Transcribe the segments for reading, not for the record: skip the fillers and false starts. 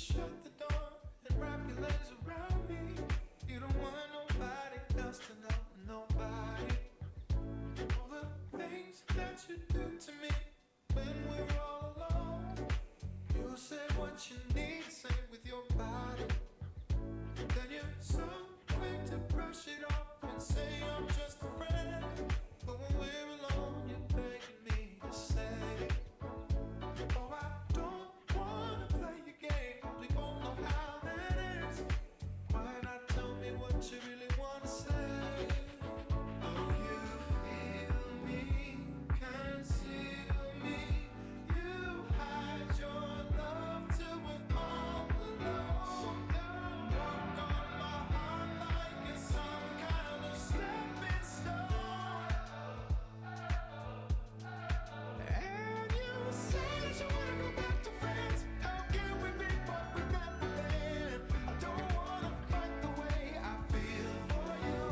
shut the door and wrap your legs around me. You don't want nobody else to know, nobody. All the things that you do to me when we're all alone. You say what you need, say with your body. Then you're so quick to brush it off and say I'm just a friend. But when we're alone, you're begging me to say, oh, I don't wanna play your game. We both know how that ends. Why not tell me what you really wanna say? Oh, you feel me, conceal me. You hide your love till we're all alone. Walk on my heart like it's some kind of stepping stone. And you say that you wanna go back to friends. How can we be what we never been? I don't wanna fight the way I feel for you.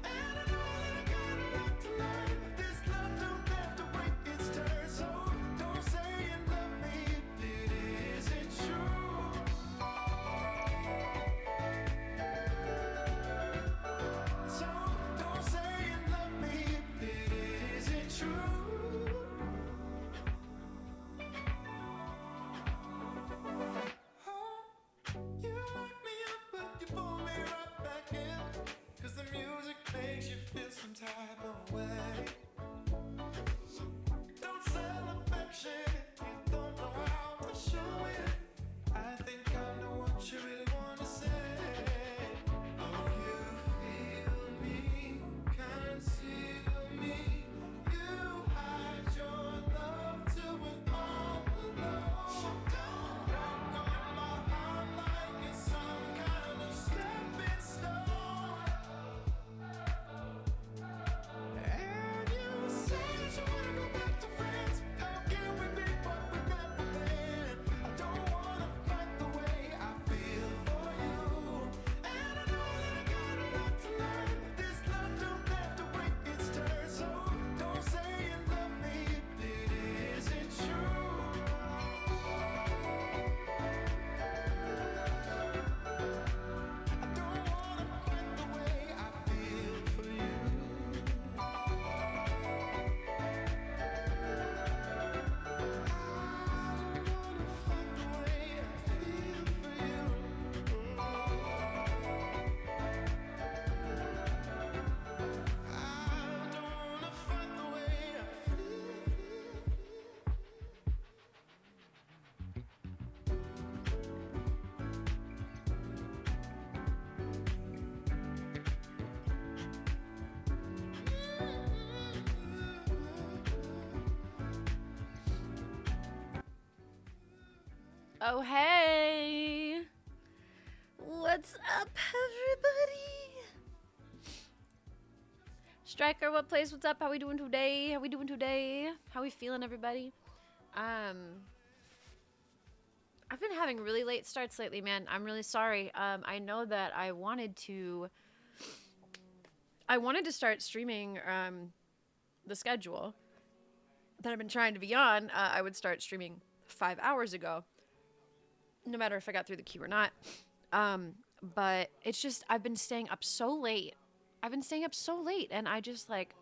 And I know that I got a lot to learn. This love don't have to wait its turn. So don't say you love me if it isn't true. So don't say you love me if it isn't true. You lock me up, but you pull me right back in. 'Cause the music makes you feel some type of way. Don't sell affection if you don't know how to show it. I think I know what you really wanna say. Oh, you feel me, conceal me. You hide your love till we're all alone. Walk on my heart like it's some kind of stepping stone. And you say that you wanna go back to friends. How can we be what we never been? I don't wanna fight the way I feel for you. And I know that I got a lot to learn. This love don't have to wait its turn. So don't say you love me if it isn't true. I don't wanna quit the way I feel for you. I don't wanna fight the way I feel for you. I don't wanna fight the way I feel. Oh, hey. What's up, everybody? Striker, what plays? What's up? How we doing today? How we doing today? How we feeling, everybody? I've been having really late starts lately, man. I'm really sorry. I know that I wanted to start streaming the schedule that I've been trying to be on. I would start streaming 5 hours ago, no matter if I got through the queue or not. But it's just, I've been staying up so late. And I just like,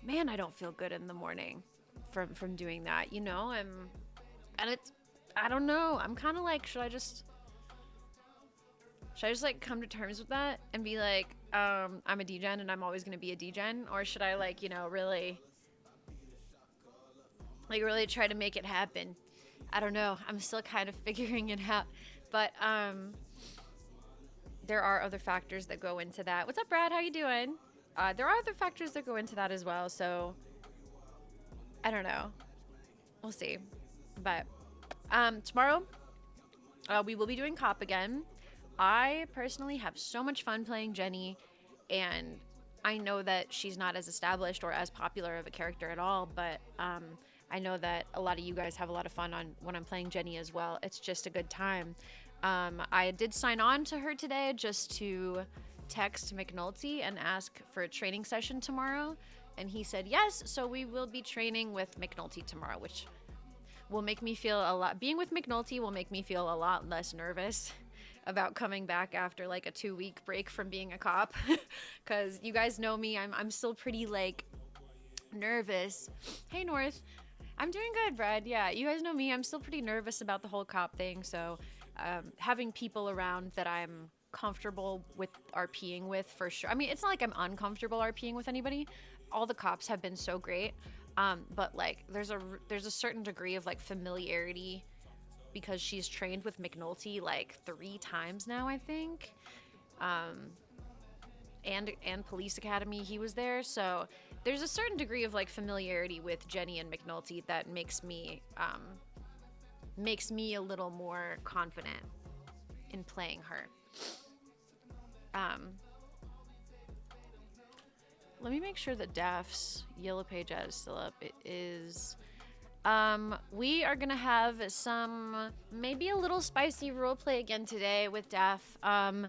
man, I don't feel good in the morning from doing that, you know? And it's, I don't know. I'm kind of like, should I just like come to terms with that and be like, I'm a degen and I'm always going to be a degen? Or should I like, you know, really try to make it happen? I don't know. I'm still kind of figuring it out. But there are other factors that go into that. What's up, Brad? How you doing? There are other factors that go into that as well. So I don't know. We'll see. But tomorrow we will be doing COP again. I personally have so much fun playing Jenny, and I know that she's not as established or as popular of a character at all, but I know that a lot of you guys have a lot of fun when I'm playing Jenny as well. It's just a good time. I did sign on to her today just to text McNulty and ask for a training session tomorrow, and he said yes, so we will be training with McNulty tomorrow, which will make me feel a lot. Being with McNulty will make me feel a lot less nervous about coming back after like a 2-week break from being a cop, because you guys know me. I'm still pretty like nervous. Hey North, I'm doing good, Brad. Yeah, you guys know me. I'm still pretty nervous about the whole cop thing. So having people around that I'm comfortable with RPing with for sure. I mean, it's not like I'm uncomfortable RPing with anybody. All the cops have been so great. But like there's a certain degree of like familiarity because she's trained with McNulty like 3 times now, I think. And Police Academy, he was there. So there's a certain degree of like familiarity with Jenny and McNulty that makes me a little more confident in playing her. Let me make sure that Daph's yellow page ad is still up. It is. We are gonna have some, maybe a little spicy roleplay again today with Daph. I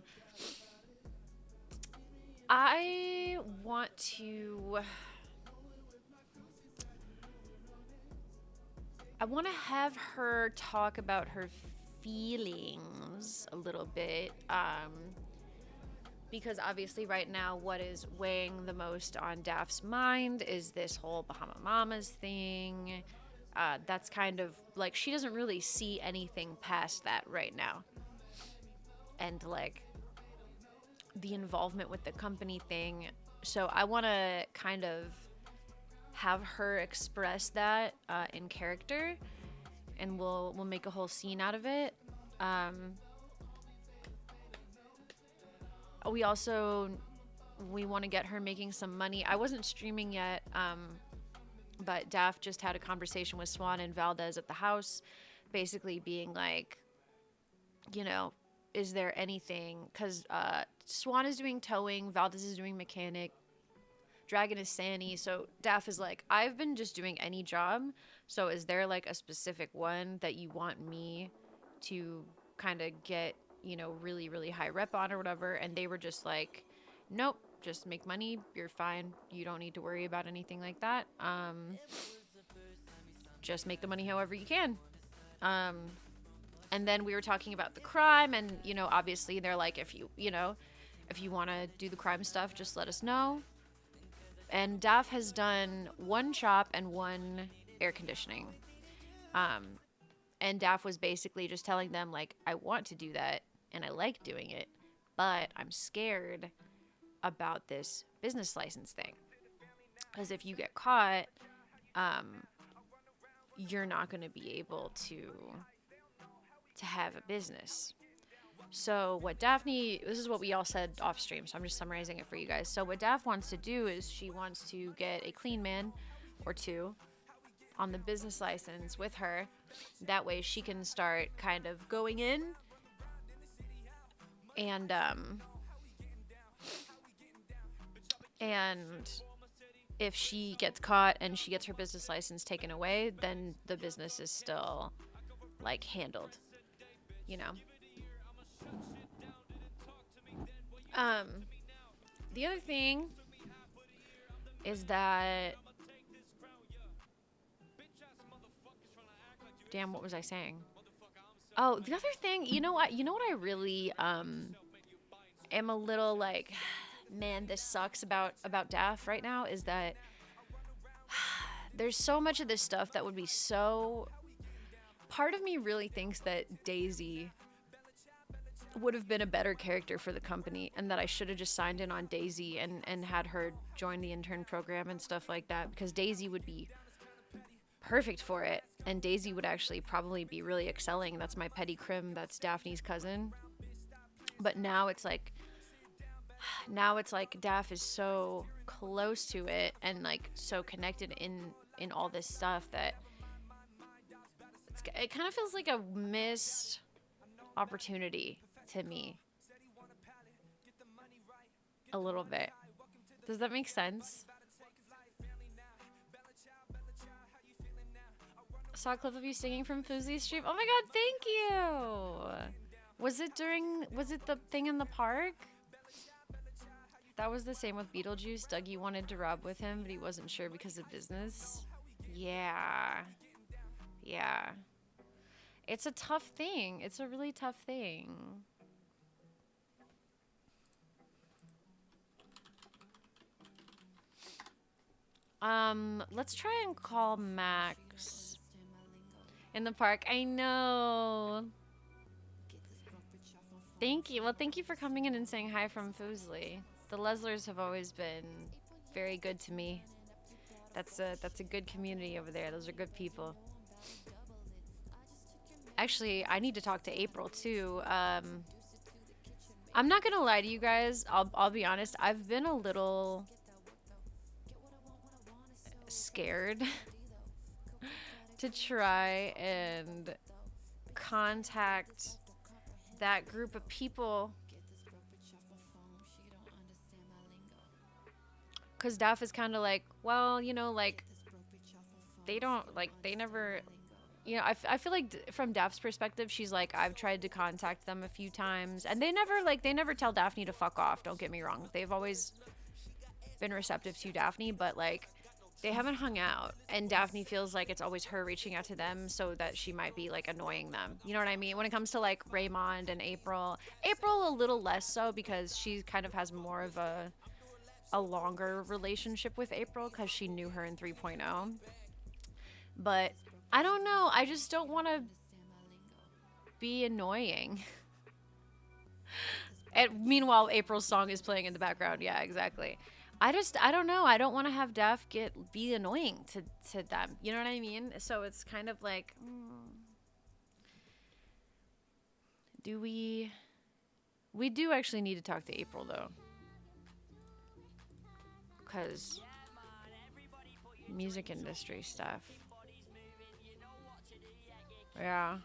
want to have her talk about her feelings a little bit. Because obviously right now what is weighing the most on Daph's mind is this whole Bahama Mamas thing. That's kind of like, she doesn't really see anything past that right now. And like the involvement with the company thing. So I want to kind of have her express that in character, and we'll make a whole scene out of it. We want to get her making some money. I wasn't streaming yet, but Daph just had a conversation with Swan and Valdez at the house, basically being like, you know, is there anything, because Swan is doing towing, Valdez is doing mechanic, Dragon is Sanny. So Daph is like, I've been just doing any job, so is there like a specific one that you want me to kind of get, you know, really, really high rep on or whatever? And they were just like, nope, just make money, you're fine, you don't need to worry about anything like that. Just make the money however you can. And then we were talking about the crime, and, you know, obviously they're like, if you want to do the crime stuff, just let us know. And Daph has done 1 shop and 1 air conditioning. And Daph was basically just telling them, like, I want to do that, and I like doing it, but I'm scared about this business license thing. Because if you get caught, you're not going to be able to have a business. So what Daphne, this is what we all said off stream, so I'm just summarizing it for you guys. So what Daph wants to do is she wants to get a clean man or 2 on the business license with her. That way she can start kind of going in and if she gets caught and she gets her business license taken away, then the business is still like handled, you know. The other thing is that, damn, what was I saying? Oh, the other thing, you know what I really am a little like, man, this sucks about Daph right now, is that there's so much of this stuff that would be so, part of me really thinks that Daisy would have been a better character for the company, and that I should have just signed in on Daisy and had her join the intern program and stuff like that, because Daisy would be perfect for it, and Daisy would actually probably be really excelling. That's my petty crim, that's Daphne's cousin. But now it's like Daph is so close to it and like so connected in all this stuff that it kind of feels like a missed opportunity to me, a little bit. Does that make sense? Saw a clip of you singing from Fousey's stream. Oh my god, thank you. Was it the thing in the park? That was the same with Beetlejuice. Dougie wanted to rob with him, but he wasn't sure because of business. Yeah. Yeah. It's a tough thing. It's a really tough thing. Let's try and call Max in the park. I know. Thank you. Well, thank you for coming in and saying hi from Foosley. The Leslers have always been very good to me. That's a good community over there. Those are good people. Actually, I need to talk to April too. I'm not gonna lie to you guys. I'll be honest. I've been a little scared to try and contact that group of people, because Daph is kind of like, well, you know, like they don't like they never, you know, I feel like from Daph's perspective, she's like, I've tried to contact them a few times and they never tell Daphne to fuck off. Don't get me wrong, they've always been receptive to Daphne, but like they haven't hung out, and Daphne feels like it's always her reaching out to them so that she might be like annoying them. You know what I mean? When it comes to like Raymond and April a little less so, because she kind of has more of a longer relationship with April because she knew her in 3.0. But I don't know. I just don't want to be annoying. And meanwhile, April's song is playing in the background. Yeah, exactly. I don't know. I don't want to have Daph be annoying to them. You know what I mean? So it's kind of like, do we do actually need to talk to April though. Cuz music industry stuff. Yeah.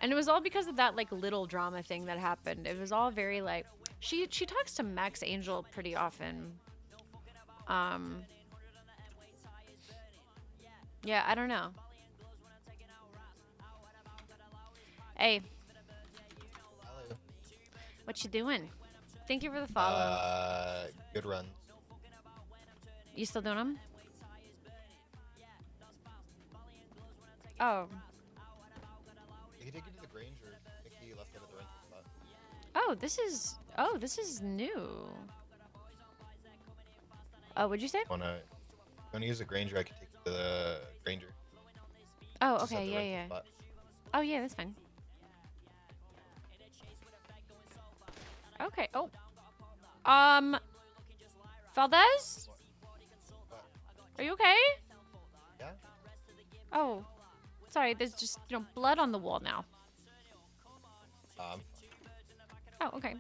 And it was all because of that like little drama thing that happened. It was all very like she talks to Max Angel pretty often. Yeah, I don't know. Hey, Hello. what you doing? Thank you for the follow. Good runs. You still doing them? Oh. You can take it to the Granger. Nikki left it at the rental spot. This is new. Oh, what'd you say? Wanna use the Granger? I can take you to the Granger. Oh, Just at okay, the yeah, rental yeah. spot. Oh, yeah, that's fine. Okay. Oh. Valdez? What? Are you okay? Yeah. Oh. Sorry, there's just, blood on the wall now. Fine. Oh, okay.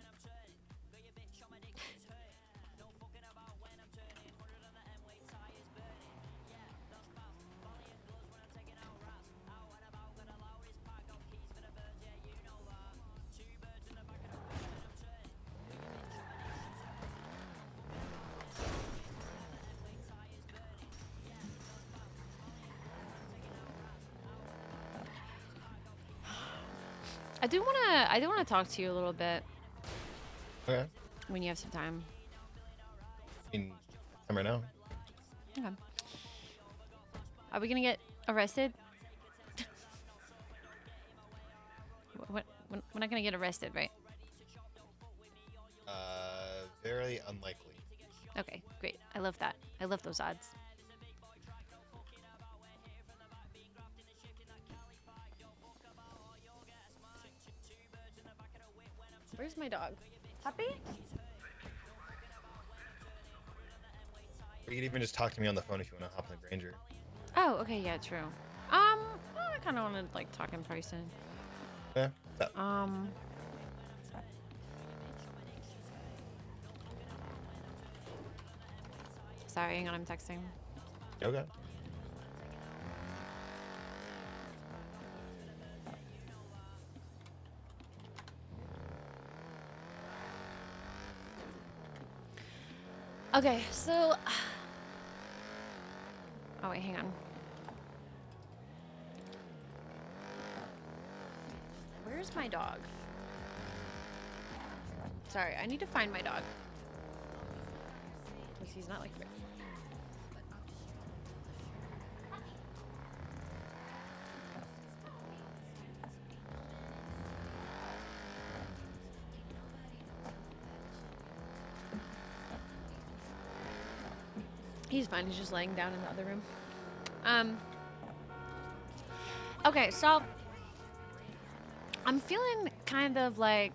I do wanna talk to you a little bit Okay. when you have some time. I mean, time right now. Okay. Are we gonna get arrested? We're not gonna get arrested, right? Very unlikely. Okay, great. I love that. I love those odds. Where's my dog? Puppy? Or you can even just talk to me on the phone if you want to hop on the Granger. Oh, okay, yeah, true. I kind of want to like talk in person. Yeah. Sorry, hang on, I'm texting. Okay. Okay, so. Oh wait, hang on. Where's my dog? Sorry, I need to find my dog. Because he's not like. He's fine. He's just laying down in the other room. Okay, so I'm feeling kind of like,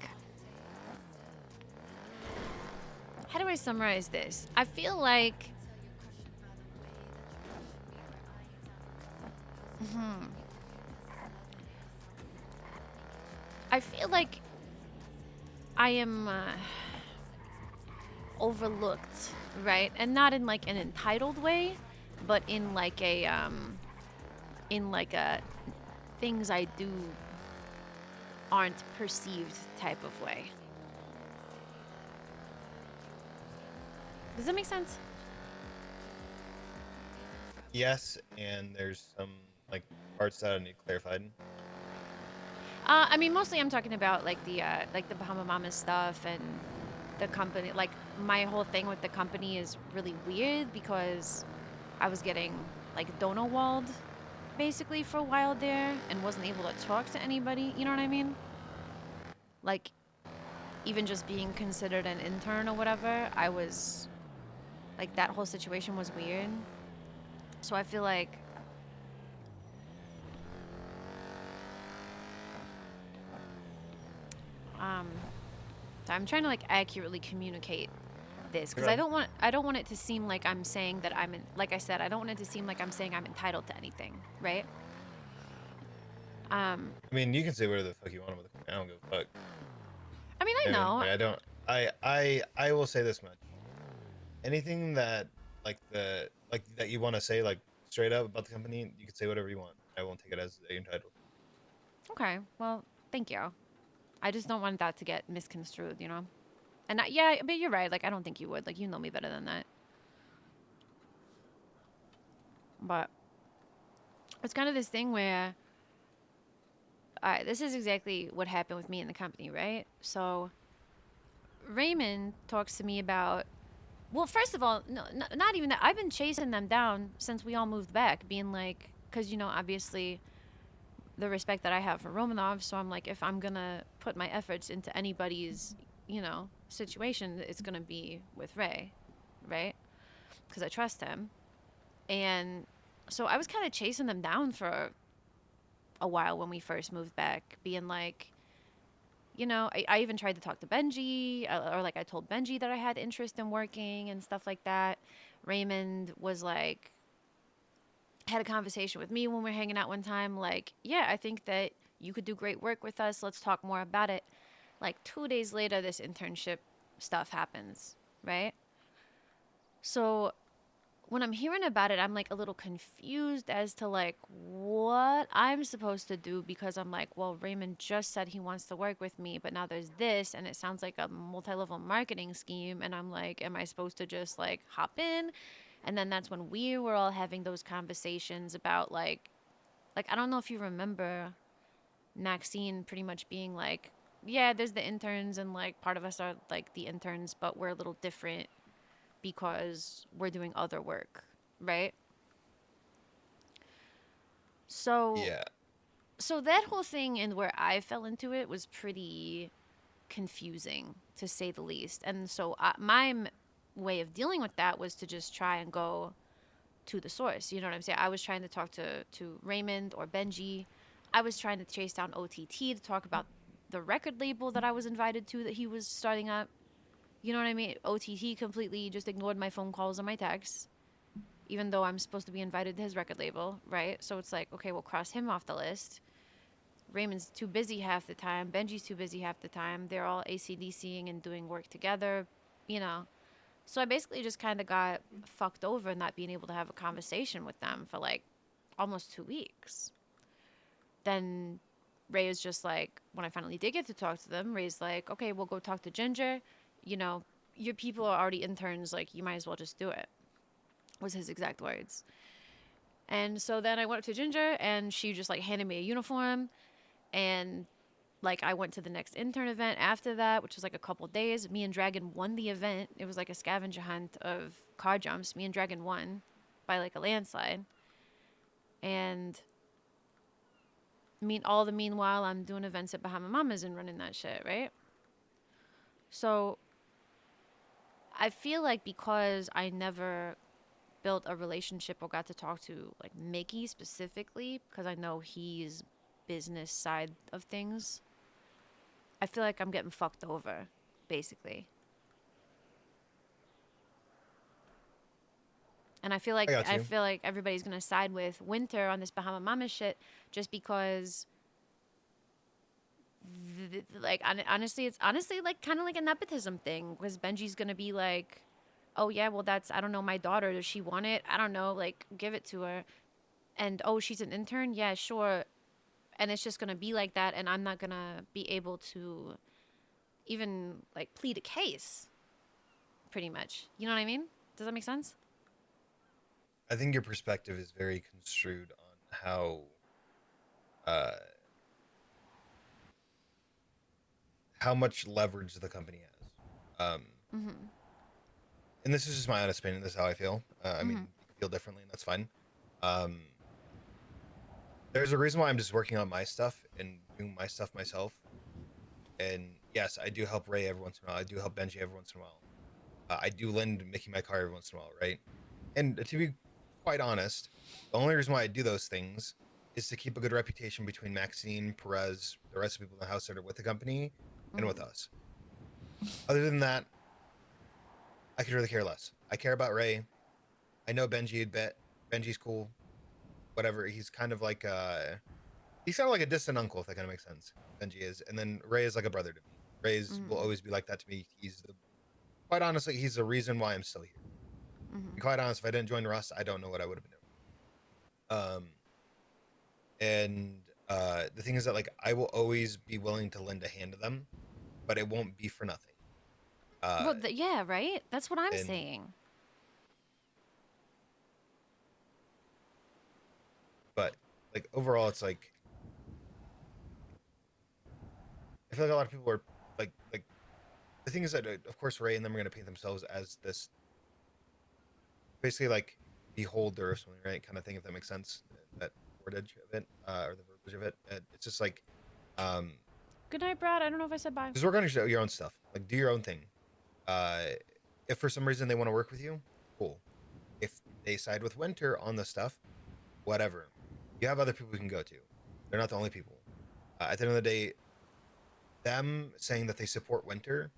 how do I summarize this? I feel like I feel like I am overlooked, right? And not in like an entitled way, but in like a things I do aren't perceived type of way. Does that make sense? Yes, and there's some like parts that I need clarified. I mean, mostly I'm talking about like the Bahama Mamas stuff and the company. Like my whole thing with the company is really weird because I was getting like dono walled basically for a while there and wasn't able to talk to anybody. You know what I mean? Like even just being considered an intern or whatever, I was like that whole situation was weird. So I feel like so I'm trying to like accurately communicate this because I don't want it to seem like I'm saying that like I said, I don't want it to seem like I'm saying I'm entitled to anything, right? I mean, you can say whatever the fuck you want with it. I don't give a fuck. I mean, I know. Like, I don't. I will say this much. Anything that that you want to say like straight up about the company, you can say whatever you want. I won't take it as entitled. Okay, well, thank you. I just don't want that to get misconstrued, you know? And yeah, but you're right. Like, I don't think you would. Like, you know me better than that. But it's kind of this thing where, all right, this is exactly what happened with me in the company, right? So Raymond talks to me about, well, first of all, no, not even that. I've been chasing them down since we all moved back, being like, because, you know, obviously the respect that I have for Romanov. So I'm like, if I'm going to put my efforts into anybody's, you know, situation, it's going to be with Ray, right? Because I trust him. And so I was kind of chasing them down for a while when we first moved back, being like, you know, I even tried to talk to Benji, or like I told Benji that I had interest in working and stuff like that. Raymond was like, had a conversation with me when we were hanging out one time, like, yeah, I think that you could do great work with us. Let's talk more about it. Like 2 days later, this internship stuff happens, right? So when I'm hearing about it, I'm like a little confused as to like what I'm supposed to do because I'm like, well, Raymond just said he wants to work with me, but now there's this and it sounds like a multi-level marketing scheme. And I'm like, am I supposed to just like hop in? And then that's when we were all having those conversations about like I don't know if you remember Maxine pretty much being like, yeah, there's the interns and like part of us are like the interns, but we're a little different because we're doing other work, right? So Yeah. so that whole thing and where I fell into it was pretty confusing to say the least. And so my way of dealing with that was to just try and go to the source. You know what I'm saying? I was trying to talk to Raymond or Benji. I was trying to chase down OTT to talk about the record label that I was invited to that he was starting up. You know what I mean? OTT completely just ignored my phone calls and my texts, even though I'm supposed to be invited to his record label, right? So it's like, okay, we'll cross him off the list. Raymond's too busy half the time. Benji's too busy half the time. They're all ACDCing and doing work together, you know. So I basically just kind of got fucked over not being able to have a conversation with them for like almost 2 weeks. Then Ray is just like, when I finally did get to talk to them, Ray's like, okay, we'll go talk to Ginger. You know, your people are already interns. Like, you might as well just do it, was his exact words. And so then I went up to Ginger and she just like handed me a uniform. And like I went to the next intern event after that, which was like a couple days. Me and Dragon won the event. It was like a scavenger hunt of car jumps. Me and Dragon won by like a landslide. And all the meanwhile, I'm doing events at Bahama Mamas and running that shit, right? So I feel like because I never built a relationship or got to talk to like Mickey specifically, because I know he's business side of things, I feel like I'm getting fucked over, basically. And I got I you. feel like everybody's gonna side with Winter on this Bahama Mama shit just because like honestly, it's honestly like kind of like a nepotism thing because Benji's gonna be like, oh yeah, well that's, I don't know, my daughter, does she want it? I don't know, like give it to her. And oh, she's an intern, yeah, sure. And it's just gonna be like that, and I'm not gonna be able to even like plead a case, pretty much. You know what I mean? Does that make sense? I think your perspective is very construed on uh how much leverage the company has. Mm-hmm. And this is just my honest opinion. This is how I feel. I mean, Mm-hmm. you can feel differently, and that's fine. Um, there's a reason why I'm just working on my stuff and doing my stuff myself. And yes, I do help Ray every once in a while. I do help Benji every once in a while. I do lend Mickey my car every once in a while, right? And to be quite honest, the only reason why I do those things is to keep a good reputation between Maxine, Perez, the rest of the people in the house that are with the company, and with Mm-hmm. us. Other than that, I could really care less. I care about Ray. I know Benji a bit. Benji's cool. Whatever. He's kind of like a distant uncle, if that kind of makes sense. Benji is, and then Ray is like a brother to me. Ray's will Mm-hmm. always be like that to me. Quite honestly, he's the reason why I'm still here. To be Mm-hmm. quite honest, if I didn't join Rust, I don't know what I would have been doing. And the thing is that like I will always be willing to lend a hand to them, but it won't be for nothing. Uh, Well, yeah, right. That's what I'm and saying. but like overall, it's like I feel like a lot of people are like the thing is that of course Ray and them are going to paint themselves as this basically like beholder or something, right? Kind of thing, if that makes sense. That wordage of it, or the verbiage of it. It's just like, um, Good night, Brad. I don't know if I said bye. just work on your own stuff. Like, do your own thing. Uh, if for some reason they want to work with you, cool. If they side with Winter on the stuff, whatever. You have other people you can go to. They're not the only people. At the end of the day, them saying that they support Winter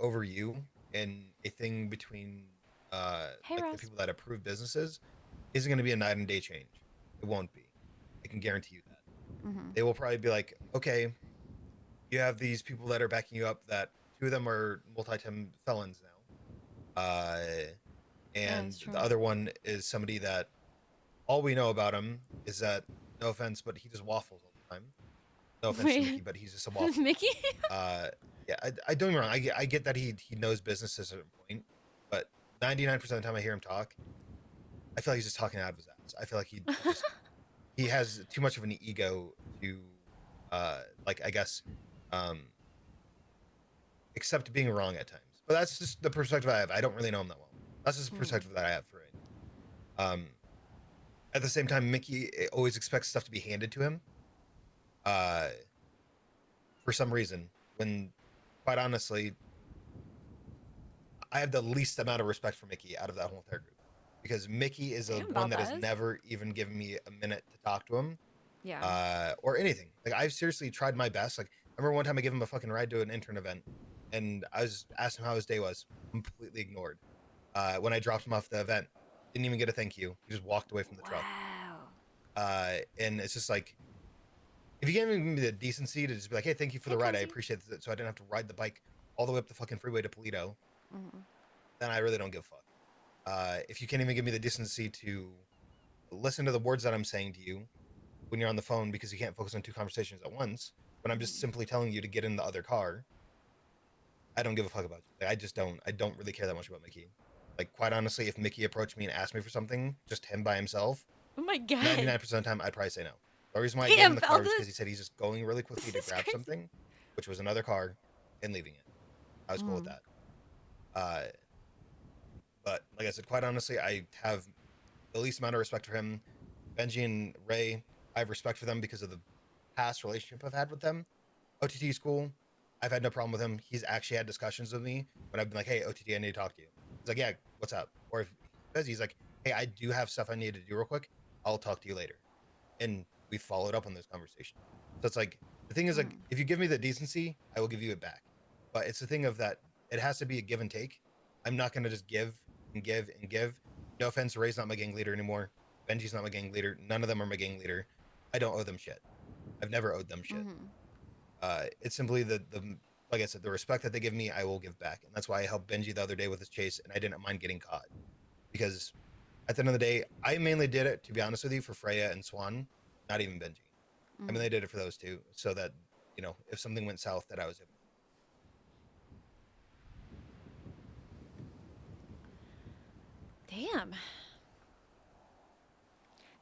over you in a thing between Hey, like the Ross. people that approve businesses isn't going to be a night and day change. It won't be. I can guarantee you that. Mm-hmm. They will probably be like, okay, you have these people that are backing you up. That two of them are multi-time felons now, Yeah, and that's true. the other one is somebody that all we know about him is that, no offense, but he just waffles all the time. No offense to Mickey, Wait, but he's just a waffler. Mickey? Uh, yeah, I don't get me wrong. I get that he knows business to a certain point, but 99% of the time I hear him talk, I feel like he's just talking out of his ass. I feel like he has too much of an ego to, like I guess, um, accept being wrong at times. But that's just the perspective I have. I don't really know him that well. That's just the Hmm. perspective that I have for it. Um, at the same time, Mickey always expects stuff to be handed to him. Uh, for some reason, when quite honestly, I have the least amount of respect for Mickey out of that whole entire group because Mickey is the Damn, one that has Valdez. never even given me a minute to talk to him, Yeah. or anything. Like I've seriously tried my best. Like I remember one time I gave him a fucking ride to an intern event, and I was asked him how his day was. Completely ignored. When I dropped him off the event, didn't even get a thank you. He just walked away from the truck. Wow. And it's just like if you gave me the decency to just be like, hey, thank you for Hey, the ride, I Cozy. appreciate it, so I didn't have to ride the bike all the way up the fucking freeway to Polito, Mm-hmm. then I really don't give a fuck. If you can't even give me the decency to listen to the words that I'm saying to you when you're on the phone because you can't focus on two conversations at once, when I'm just Mm-hmm. simply telling you to get in the other car, I don't give a fuck about you. Like, I just don't. I don't really care that much about Mickey. Like quite honestly, if Mickey approached me and asked me for something, just him by himself, Oh my god. 99% of the time I'd probably say no. The reason why I gave him Damn, the car was because Valdez. he said he's just going really quickly This to is grab crazy. something, which was another car, and leaving it. I was cool with Mm. that. Uh, but like I said, quite honestly, I have the least amount of respect for him. Benji and Ray, I have respect for them because of the past relationship I've had with them. OTT is cool. I've had no problem with him. He's actually had discussions with me when I've been like, hey, OTT, I need to talk to you. He's like, yeah, what's up? Or if he says, he's like, hey, I do have stuff I need to do real quick. I'll talk to you later. And we followed up on those conversations. So it's like, the thing is, like, if you give me the decency, I will give you it back. But it's the thing of that it has to be a give and take. I'm not going to just give and give and give. No offense, Ray's not my gang leader anymore. Benji's not my gang leader. None of them are my gang leader. I don't owe them shit. I've never owed them shit. It's simply the like I said, the respect that they give me, I will give back. And that's why I helped Benji the other day with his chase, and I didn't mind getting caught. Because at the end of the day, I mainly did it, to be honest with you, for Freya and Swan, not even Benji. I mainly did it for those two, so that, you know, if something went south, that I was able. Damn.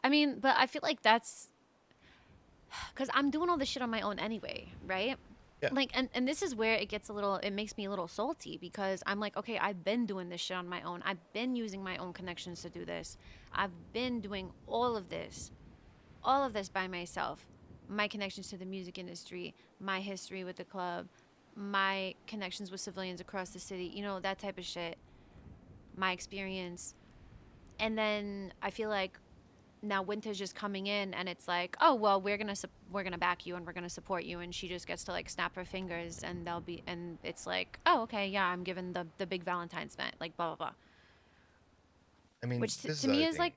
I mean, but I feel like that's because I'm doing all this shit on my own anyway, right? Yeah. Like, and this is where it gets a little, it makes me a little salty because I'm like, okay, I've been doing this shit on my own. I've been using my own connections to do this. I've been doing all of this by myself. My connections to the music industry, my history with the club, my connections with civilians across the city, you know, that type of shit, my experience. And then I feel like now Winter's just coming in and it's like, oh well, we're gonna back you and we're gonna support you, and she just gets to like snap her fingers and they'll be, and it's like, oh okay, yeah, I'm giving the big Valentine's event, like blah blah blah. I mean, Which this is to the me other is thing. like,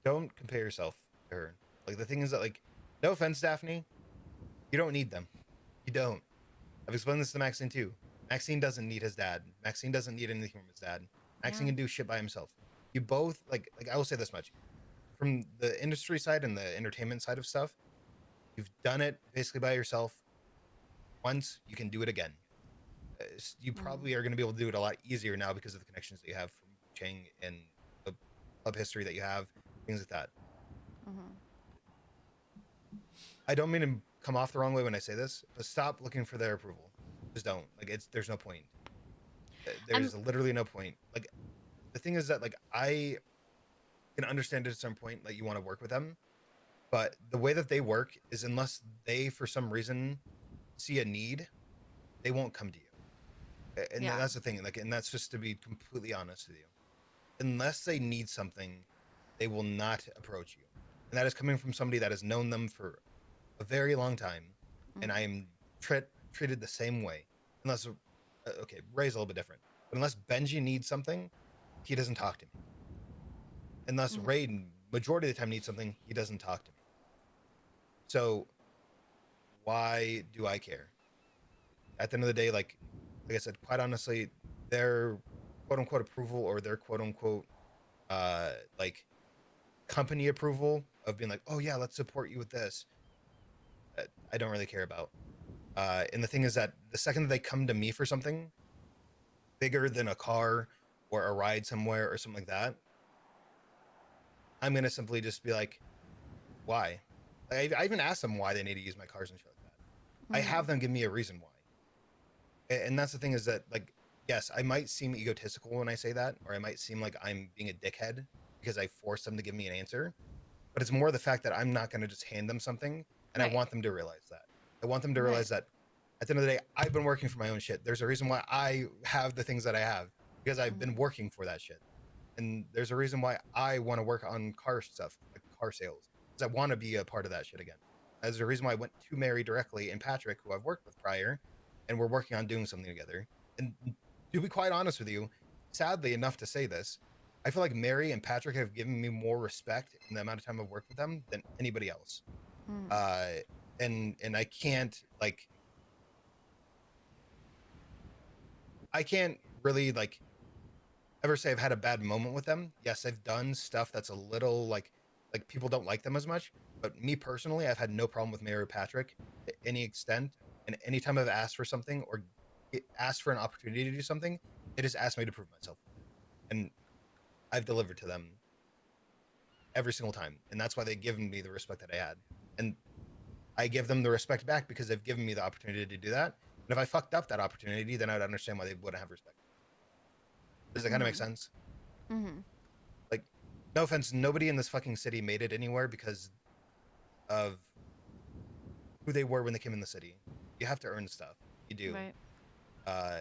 Don't compare yourself to her. Like, the thing is that, like, no offense, Daphne, you don't need them. You don't. I've explained this to Maxine too. Maxine doesn't need his dad. Maxine doesn't need anything from his dad. Maxine yeah. can do shit by himself. You both, like I will say this much. From the industry side and the entertainment side of stuff, you've done it basically by yourself once. You can do it again. You probably are going to be able to do it a lot easier now because of the connections that you have from Chang and the club history that you have, things like that. I don't mean to come off the wrong way when I say this, but stop looking for their approval. Just don't. Like, there's no point. And There's literally no point. Like, the thing is that, like, I can understand at some point that you want to work with them, but the way that they work is, unless they for some reason see a need, they won't come to you. And yeah. that's the thing. Like, and that's just to be completely honest with you. Unless they need something, they will not approach you. And that is coming from somebody that has known them for a very long time, and I am treated the same way. Unless, okay, Ray's a little bit different, but unless Benji needs something, he doesn't talk to me. Unless Ray, majority of the time, needs something, he doesn't talk to me. So why do I care? At the end of the day, like I said, quite honestly, their quote unquote approval, or their quote unquote like company approval of being like, oh yeah, let's support you with this, I don't really care about. And the thing is that the second that they come to me for something bigger than a car or a ride somewhere or something like that, I'm gonna simply just be like, why? I even asked them why they need to use my cars and shit like that. I have them give me a reason why. And that's the thing, is that, like, yes, I might seem egotistical when I say that, or I might seem like I'm being a dickhead because I force them to give me an answer. But it's more the fact that I'm not going to just hand them something, and I Right. want them to realize that. I want them to Right. realize that at the end of the day, I've been working for my own shit. There's a reason why I have the things that I have, because I've been working for that shit. And there's a reason why I want to work on car stuff, like car sales, because I want to be a part of that shit again. There's a reason why I went to Mary directly and Patrick, who I've worked with prior, and we're working on doing something together. And to be quite honest with you, sadly enough to say this, I feel like Mary and Patrick have given me more respect in the amount of time I've worked with them than anybody else. Uh, and I can't, like, I can't really, like, ever say I've had a bad moment with them. Yes, I've done stuff that's a little like people don't like them as much. But me personally, I've had no problem with Mary or Patrick to any extent. And anytime I've asked for something, or asked for an opportunity to do something, it has asked me to prove myself. And I've delivered to them every single time. And that's why they've given me the respect that I had. And I give them the respect back because they've given me the opportunity to do that. And if I fucked up that opportunity, then I would understand why they wouldn't have respect. Does that kind of make sense? Like, no offense, nobody in this fucking city made it anywhere because of who they were when they came in the city. You have to earn stuff. You do. Right. Uh,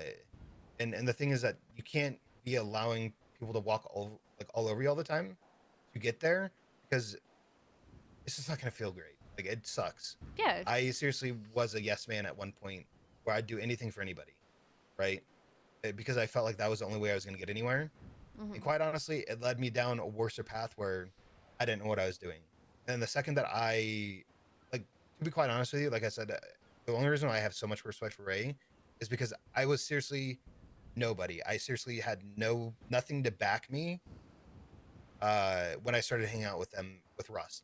and the thing is that you can't be allowing people to walk all over you all the time to get there, because it's just not gonna feel great. Like, it sucks. Yeah. I seriously was a yes man at one point where I'd do anything for anybody, right? Because I felt like that was the only way I was gonna get anywhere. And quite honestly, it led me down a worse path where I didn't know what I was doing. And the second that like, to be quite honest with you, like I said, the only reason why I have so much respect for Ray is because I was seriously nobody. I seriously had nothing to back me when I started hanging out with them with Russ.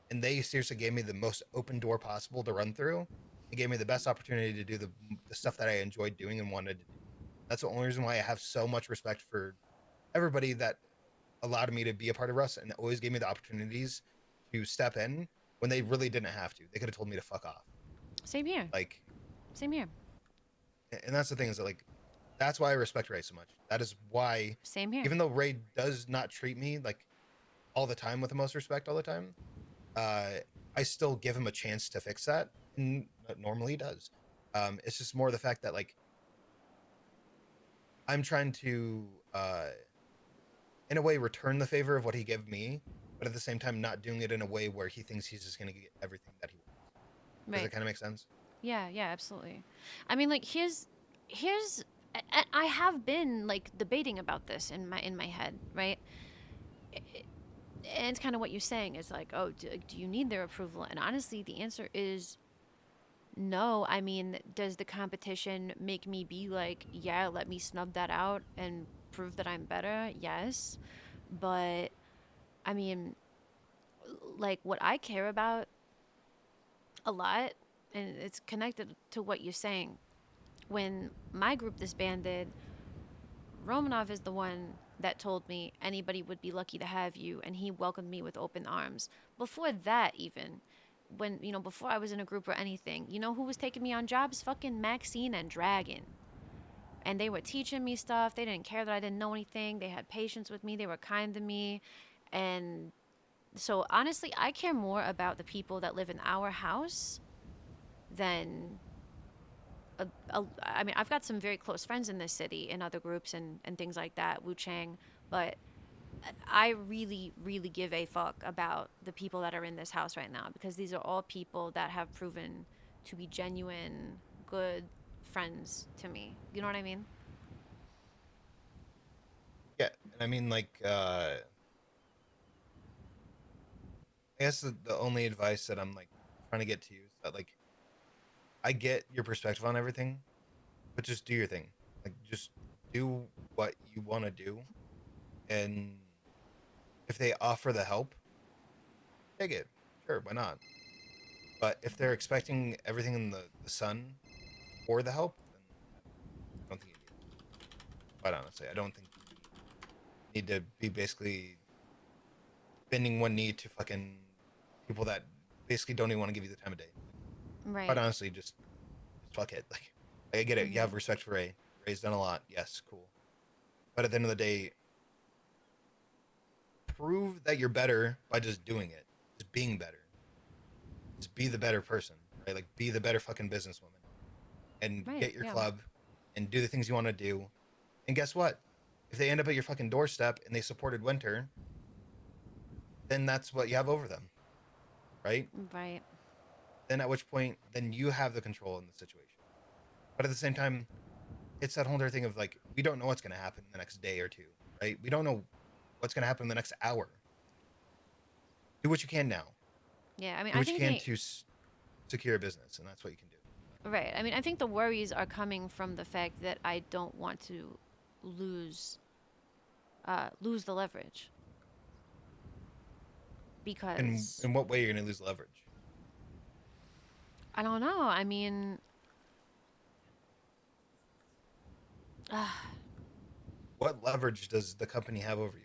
And they seriously gave me the most open door possible to run through. It gave me the best opportunity to do the stuff that I enjoyed doing and wanted to do. That's the only reason why I have so much respect for everybody that allowed me to be a part of Russ and always gave me the opportunities to step in when they really didn't have to. They could have told me to fuck off. Same here. Like, Same here. and that's the thing, is that, like, that's why I respect Ray so much. That is why, Same here. even though Ray does not treat me like all the time with the most respect all the time, uh, I still give him a chance to fix that. And normally he does. It's just more the fact that, like, I'm trying to, in a way, return the favor of what he gave me, but at the same time, not doing it in a way where he thinks he's just going to get everything that he wants. Does Right. it kind of make sense? Yeah, yeah, absolutely. I mean, like, I have been like debating about this in my head, right? And it's kind of what you're saying is like, oh, do you need their approval? And honestly, the answer is no. I mean, does the competition make me be like, yeah, let me snub that out and prove that I'm better? Yes. But I mean, like, what I care about a lot, and it's connected to what you're saying. When my group disbanded, Romanov is the one that told me anybody would be lucky to have you, and he welcomed me with open arms. Before that, even, before I was in a group or anything, you know who was taking me on jobs? Fucking Maxine and Dragon. And they were teaching me stuff. They didn't care that I didn't know anything. They had patience with me. They were kind to me. And so, honestly, I care more about the people that live in our house than I mean, I've got some very close friends in this city in other groups and things like that, Wu Chang, but I really, really give a fuck about the people that are in this house right now because these are all people that have proven to be genuine, good friends to me. You know what I mean? Yeah. And I mean, like, I guess the only advice that I'm, like, trying to get to you is that, like, I get your perspective on everything, but just do your thing. Like, just do what you want to do. And if they offer the help, take it. Sure, why not? But if they're expecting everything in the sun for the help, then I don't think you need it. Quite honestly, I don't think you need to be basically bending one knee to fucking people that basically don't even want to give you the time of day. Quite Right. honestly, just fuck it. Like, I get it. You have respect for Ray. Ray's done a lot. Yes, cool. But at the end of the day, prove that you're better by just doing it. Just being better. Just be the better person, right? Like, be the better fucking businesswoman and Right. get your Yeah. club and do the things you want to do. And guess what? If they end up at your fucking doorstep and they supported Winter, then that's what you have over them, right? Right. Then at which point, then you have the control in the situation. But at the same time, it's that whole other thing of, like, we don't know what's going to happen the next day or two, right? We don't know what's going to happen in the next hour. Do what you can now. Yeah. I mean, Do I what you think can to secure a business, and that's what you can do. right. I mean, I think the worries are coming from the fact that I don't want to lose lose the leverage And because in what way you're going to lose leverage? I don't know. I mean, What leverage does the company have over you?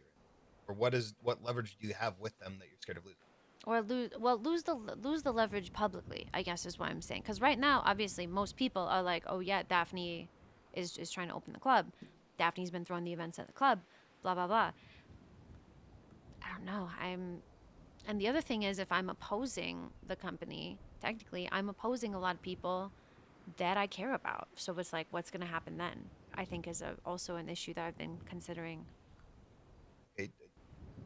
Or what leverage do you have with them that you're scared of losing? or lose the leverage publicly, I guess is what I'm saying. Because right now, obviously, most people are like, oh yeah, Daphne is trying to open the club. Daphne's been throwing the events at the club. Blah blah blah. I don't know. And the other thing is, if I'm opposing the company, technically, I'm opposing a lot of people that I care about. So it's like, what's gonna happen then? I think is also an issue that I've been considering. Okay,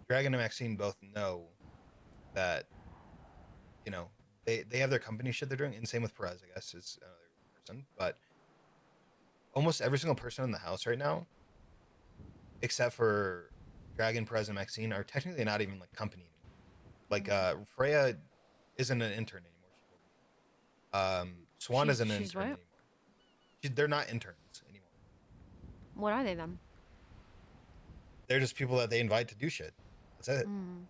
Dragon and Maxine both know that they have their company shit they're doing, and same with Perez, I guess, is another person. But almost every single person in the house right now, except for Dragon, Perez, and Maxine, are technically not even like company anymore. Like Freya isn't an intern anymore. She told me. Swan isn't an She's intern what? anymore. They're not interns anymore. What are they then? They're just people that they invite to do shit. That's it. Mm.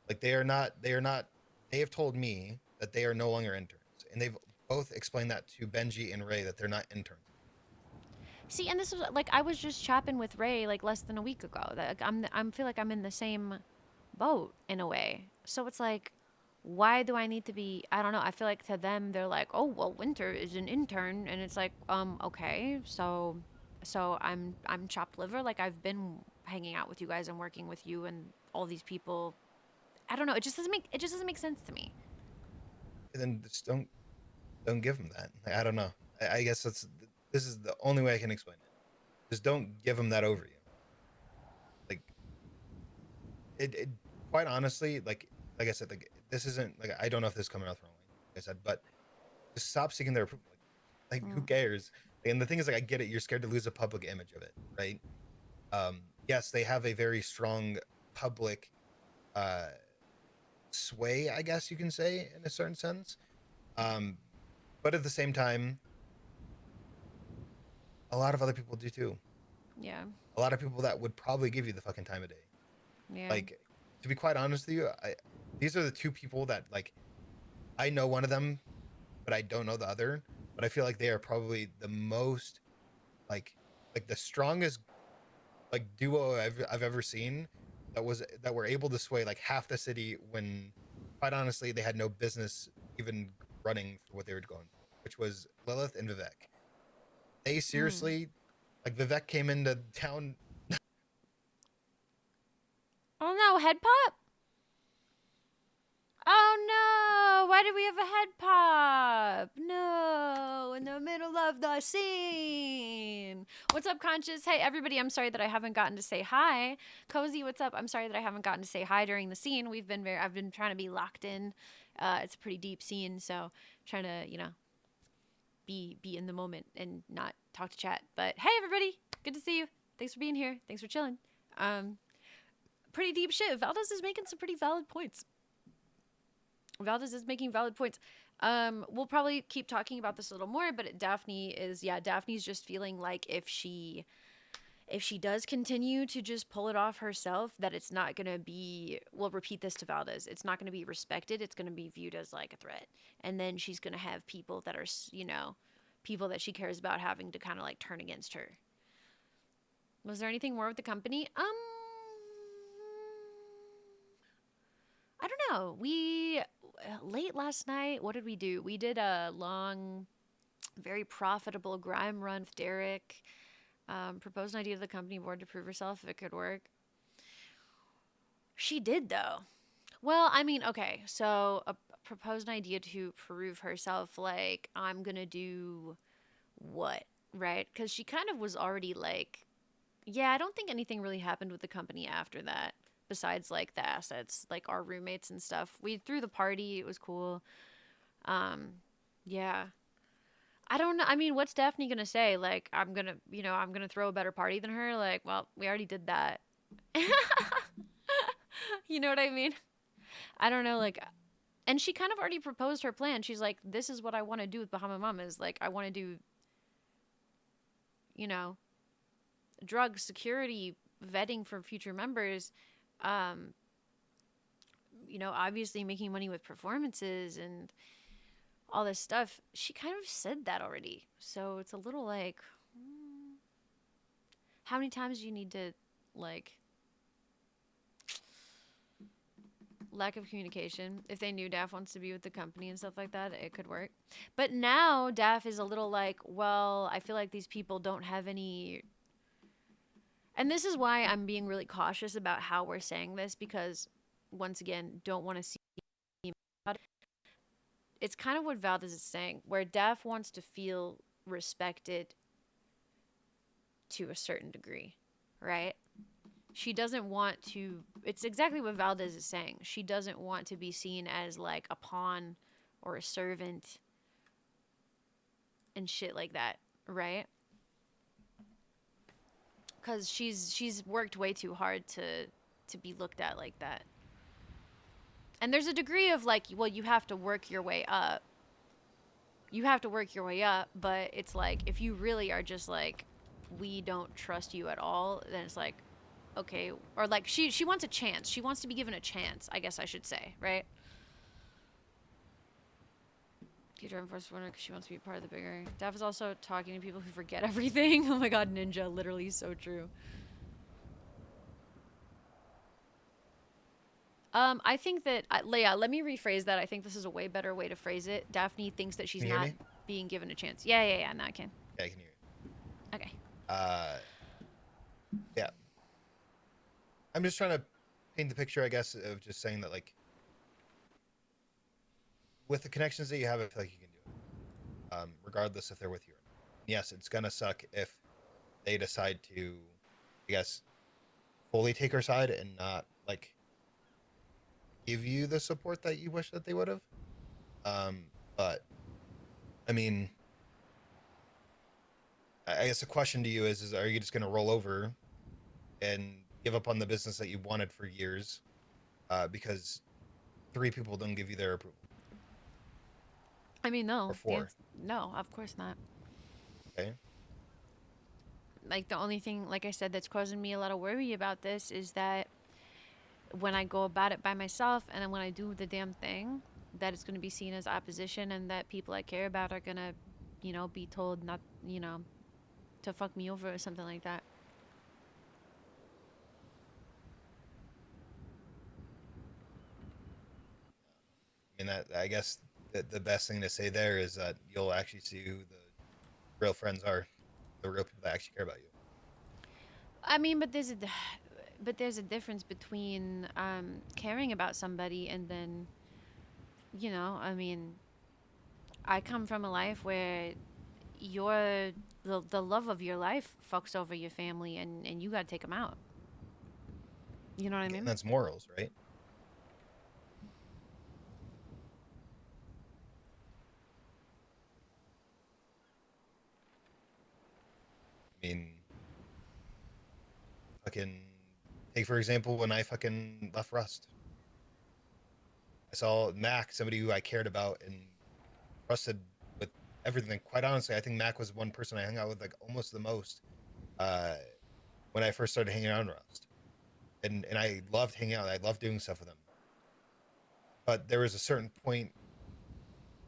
Like they are not. They are not. They have told me that they are no longer interns, and they've both explained that to Benji and Ray that they're not interns. See, and this was like I was just chatting with Ray like less than a week ago. That like, I'm feel like I'm in the same boat in a way. So it's like, why do I need to be? I don't know. I feel like to them they're like, oh well, Winter is an intern, and it's like, okay, so I'm chopped liver. Like I've been hanging out with you guys and working with you and all these people. I don't know. It just doesn't make sense to me. And then just don't give them that. Like, I don't know. I guess this is the only way I can explain it. Just don't give them that over you. Like it quite honestly, like I said, like this isn't like I don't know if this is coming out the wrong way, like I said, but just stop seeking their approval. Like who Mm. cares? And the thing is, like I get it. You're scared to lose a public image of it, right? Yes, they have a very strong public uh sway, I guess you can say, in a certain sense. Um, but at the same time, a lot of other people do too. Yeah. A lot of people that would probably give you the fucking time of day. Yeah. Like, to be quite honest with you, these are the two people that like I know one of them, but I don't know the other. But I feel like they are probably the most like the strongest like duo I've ever seen that were able to sway like half the city when quite honestly they had no business even running for what they were going for, which was Lilith and Vivek. They Mm. seriously like Vivek came into town. Oh no, head pop. Oh no! Why did we have a head pop? No, in the middle of the scene. What's up, Conscious? Hey, everybody, I'm sorry that I haven't gotten to say hi. Cozy, what's up? I'm sorry that I haven't gotten to say hi during the scene. I've been trying to be locked in. It's a pretty deep scene, so trying to, be in the moment and not talk to chat. But hey, everybody, good to see you. Thanks for being here. Thanks for chilling. Pretty deep shit. Valdez is making some pretty valid points. Valdez is making valid points. We'll probably keep talking about this a little more, but Daphne's just feeling like if she does continue to just pull it off herself, that it's not gonna be. We'll repeat this to Valdez. It's not gonna be respected. It's gonna be viewed as like a threat, and then she's gonna have people that are, people that she cares about having to kind of like turn against her. Was there anything more with the company? I don't know. We late last night, what did we do? We did a long, very profitable grime run with Derek. Proposed an idea to the company board to prove herself if it could work. She did though. Well, I mean, okay, so proposed an idea to prove herself. Like I'm gonna do what, right? Because she kind of was already like, yeah. I don't think anything really happened with the company after that. Besides like the assets, like our roommates and stuff. We threw the party. It was cool. Um, yeah. I don't know. I mean, what's Daphne gonna say? Like, I'm gonna throw a better party than her. Like, well, we already did that. You know what I mean? I don't know. Like, and she kind of already proposed her plan. She's like, this is what I want to do with Bahama Mamas. Like, I want to do, you know, drug security vetting for future members. Um, obviously making money with performances and all this stuff. She kind of said that already. So it's a little like, how many times do you need to, like, lack of communication? If they knew Daph wants to be with the company and stuff like that, it could work. But now Daph is a little like, well, I feel like these people don't have any. And this is why I'm being really cautious about how we're saying this because, once again, don't want to see. It's kind of what Valdez is saying, where Daph wants to feel respected to a certain degree, right? She doesn't want to, it's exactly what Valdez is saying. She doesn't want to be seen as like a pawn or a servant and shit like that, right? Cuz she's worked way too hard to be looked at like that. And there's a degree of like, well, you have to work your way up. You have to work your way up, but it's like if you really are just like we don't trust you at all, then it's like okay, or like she wants a chance. She wants to be given a chance, I guess I should say, right? Keep driving first winner because she wants to be part of the bigger. Daph is also talking to people who forget everything. Oh my god, Ninja, literally so true. I think that Leia, let me rephrase that. I think this is a way better way to phrase it. Daphne thinks that she's Can you hear not me? being given a chance. Yeah. Now I can. Yeah, I can hear you. Okay. Yeah. I'm just trying to paint the picture, I guess, of just saying that, like, with the connections that you have, I feel like you can do it, regardless if they're with you or not. Yes, it's gonna suck if they decide to, I guess, fully take our side and not like give you the support that you wish that they would have. But I mean, I guess the question to you is are you just gonna roll over and give up on the business that you wanted for years, because three people don't give you their approval, I mean, or no. four? No, of course not. Okay. Like the only thing, like I said, that's causing me a lot of worry about this is that when I go about it by myself and then when I do the damn thing, that it's going to be seen as opposition and that people I care about are going to, be told not, to fuck me over or something like that. I mean, that I guess the best thing to say there is that you'll actually see who the real friends are, the real people that actually care about you. I mean, but there's a difference between caring about somebody and then, I mean, I come from a life where your the love of your life fucks over your family and you got to take them out. You know what I Again, mean? that's morals, right? I mean, fucking take for example when I fucking left Rust. I saw Mac, somebody who I cared about and trusted with everything. Quite honestly, I think Mac was one person I hung out with like almost the most, uh, when I first started hanging out in Rust. And I loved hanging out. I loved doing stuff with him. But there was a certain point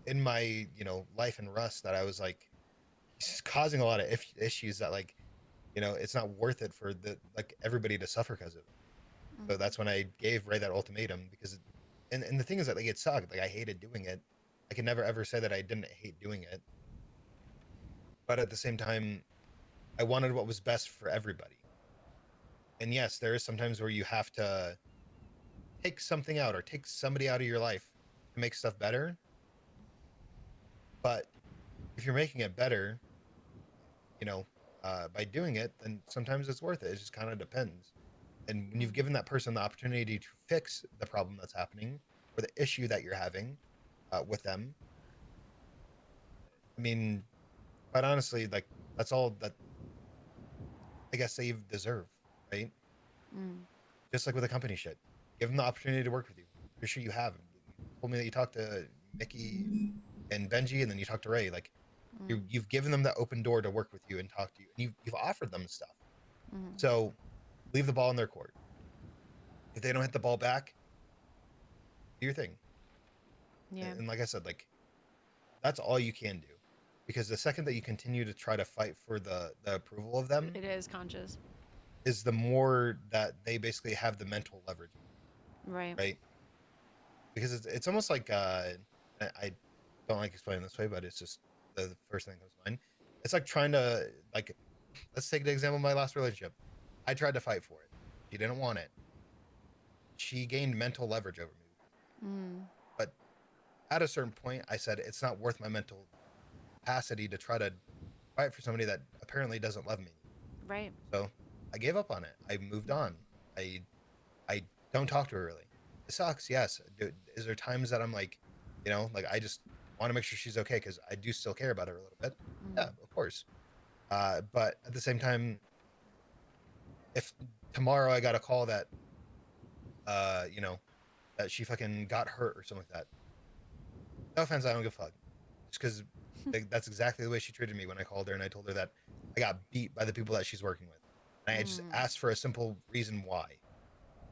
in my, life in Rust that I was like, he's causing a lot of issues that like, it's not worth it for the like everybody to suffer because of it. So that's when I gave Ray that ultimatum because, and the thing is that like it sucked. Like I hated doing it. I can never ever say that I didn't hate doing it. But at the same time, I wanted what was best for everybody. And yes, there is sometimes where you have to take something out or take somebody out of your life to make stuff better. But if you're making it better, you know, by doing it, then sometimes it's worth it. It just kind of depends. And when you've given that person the opportunity to fix the problem that's happening or the issue that you're having, with them, I mean, quite honestly, like that's all that I guess they deserve, right? Just like with the company shit, give them the opportunity to work with you. Pretty sure you have. You told me that you talked to Mickey and Benji, and then you talked to Ray. Like you've given them that open door to work with you and talk to you, and you've offered them stuff. So leave the ball in their court. If they don't hit the ball back, do your thing. Yeah. And like I said, like that's all you can do, because the second that you continue to try to fight for the approval of them It is conscious. is the more that they basically have the mental leverage, Right. right? Because it's almost like I don't like explaining this way, but it's just the first thing that comes to mind. It's like trying to like let's take the example of my last relationship. I tried to fight for it. She didn't want it. She gained mental leverage over me. But at a certain point, I said it's not worth my mental capacity to try to fight for somebody that apparently doesn't love me. Right. So I gave up on it. I moved on. I I don't talk to her really. It sucks, yes. Is there times that I'm like, like I just want to make sure she's okay because I do still care about her a little bit. Yeah, Mm. of course. But at the same time, if tomorrow I got a call that, you know, that she fucking got hurt or something like that, no offense, I don't give a fuck. Just because that's exactly the way she treated me when I called her and I told her that I got beat by the people that she's working with. And I just Mm. asked for a simple reason why,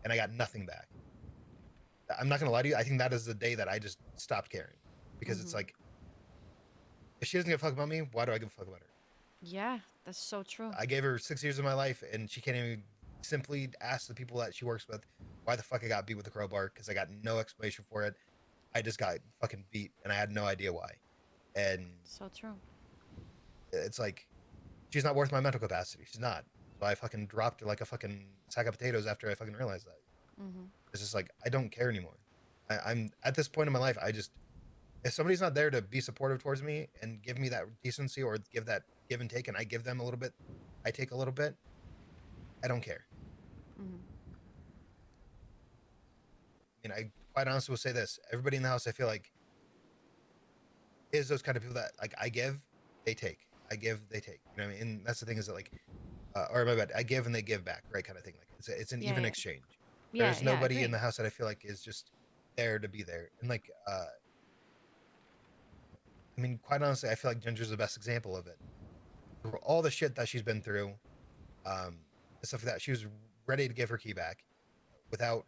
and I got nothing back. I'm not gonna lie to you. I think that is the day that I just stopped caring, because it's Mhm. like, if she doesn't give a fuck about me, why do I give a fuck about her? Yeah, that's so true. I gave her 6 years of my life, and she can't even simply ask the people that she works with why the fuck I got beat with a crowbar, because I got no explanation for it. I just got fucking beat, and I had no idea why. And So true. it's like, she's not worth my mental capacity. She's not. So I fucking dropped her like a fucking sack of potatoes after I fucking realized that. Mhm. It's just like, I don't care anymore. I'm at this point in my life. I just, if somebody's not there to be supportive towards me and give me that decency or give that give and take, and I give them a little bit, I take a little bit, I don't care. Mhm. I mean, I quite honestly will say this: everybody in the house, I feel like, is those kind of people that, like, I give, they take. I give, they take. You know what I mean? And that's the thing, is that like, or my bad, I give and they give back, right? Kind of thing. Like, it's an Yeah, even yeah. exchange. Yeah, There's yeah, nobody in agree. the house that I feel like is just there to be there. And like, I mean, quite honestly, I feel like Ginger's the best example of it. Through all the shit that she's been through, and stuff like that, she was ready to give her key back without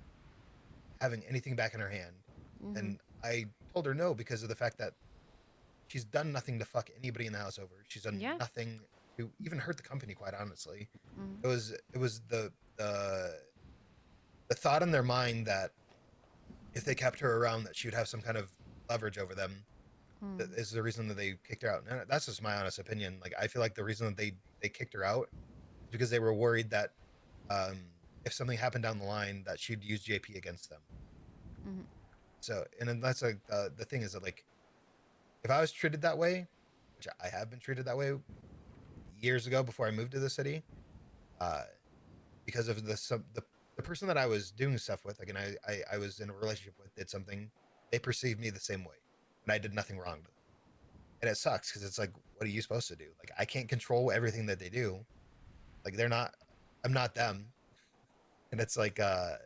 having anything back in her hand. Mhm. And I told her no, because of the fact that she's done nothing to fuck anybody in the house over. She's done Yeah. nothing to even hurt the company, quite honestly. Mhm. It was the thought in their mind that if they kept her around, that she would have some kind of leverage over them. That Mhm. is the reason that they kicked her out. And that's just my honest opinion. Like, I feel like the reason that they kicked her out is because they were worried that, um, if something happened down the line, that she'd use JP against them. Mhm. So, and then that's like, the thing is that, like, if I was treated that way, which I have been treated that way years ago before I moved to the city, uh, because of the person that I was doing stuff with, like, and I was in a relationship with, did something, they perceived me the same way, and I did nothing wrong to them. And it sucks, because it's like, what are you supposed to do? Like, I can't control everything that they do. Like, they're not, I'm not them. And it's like I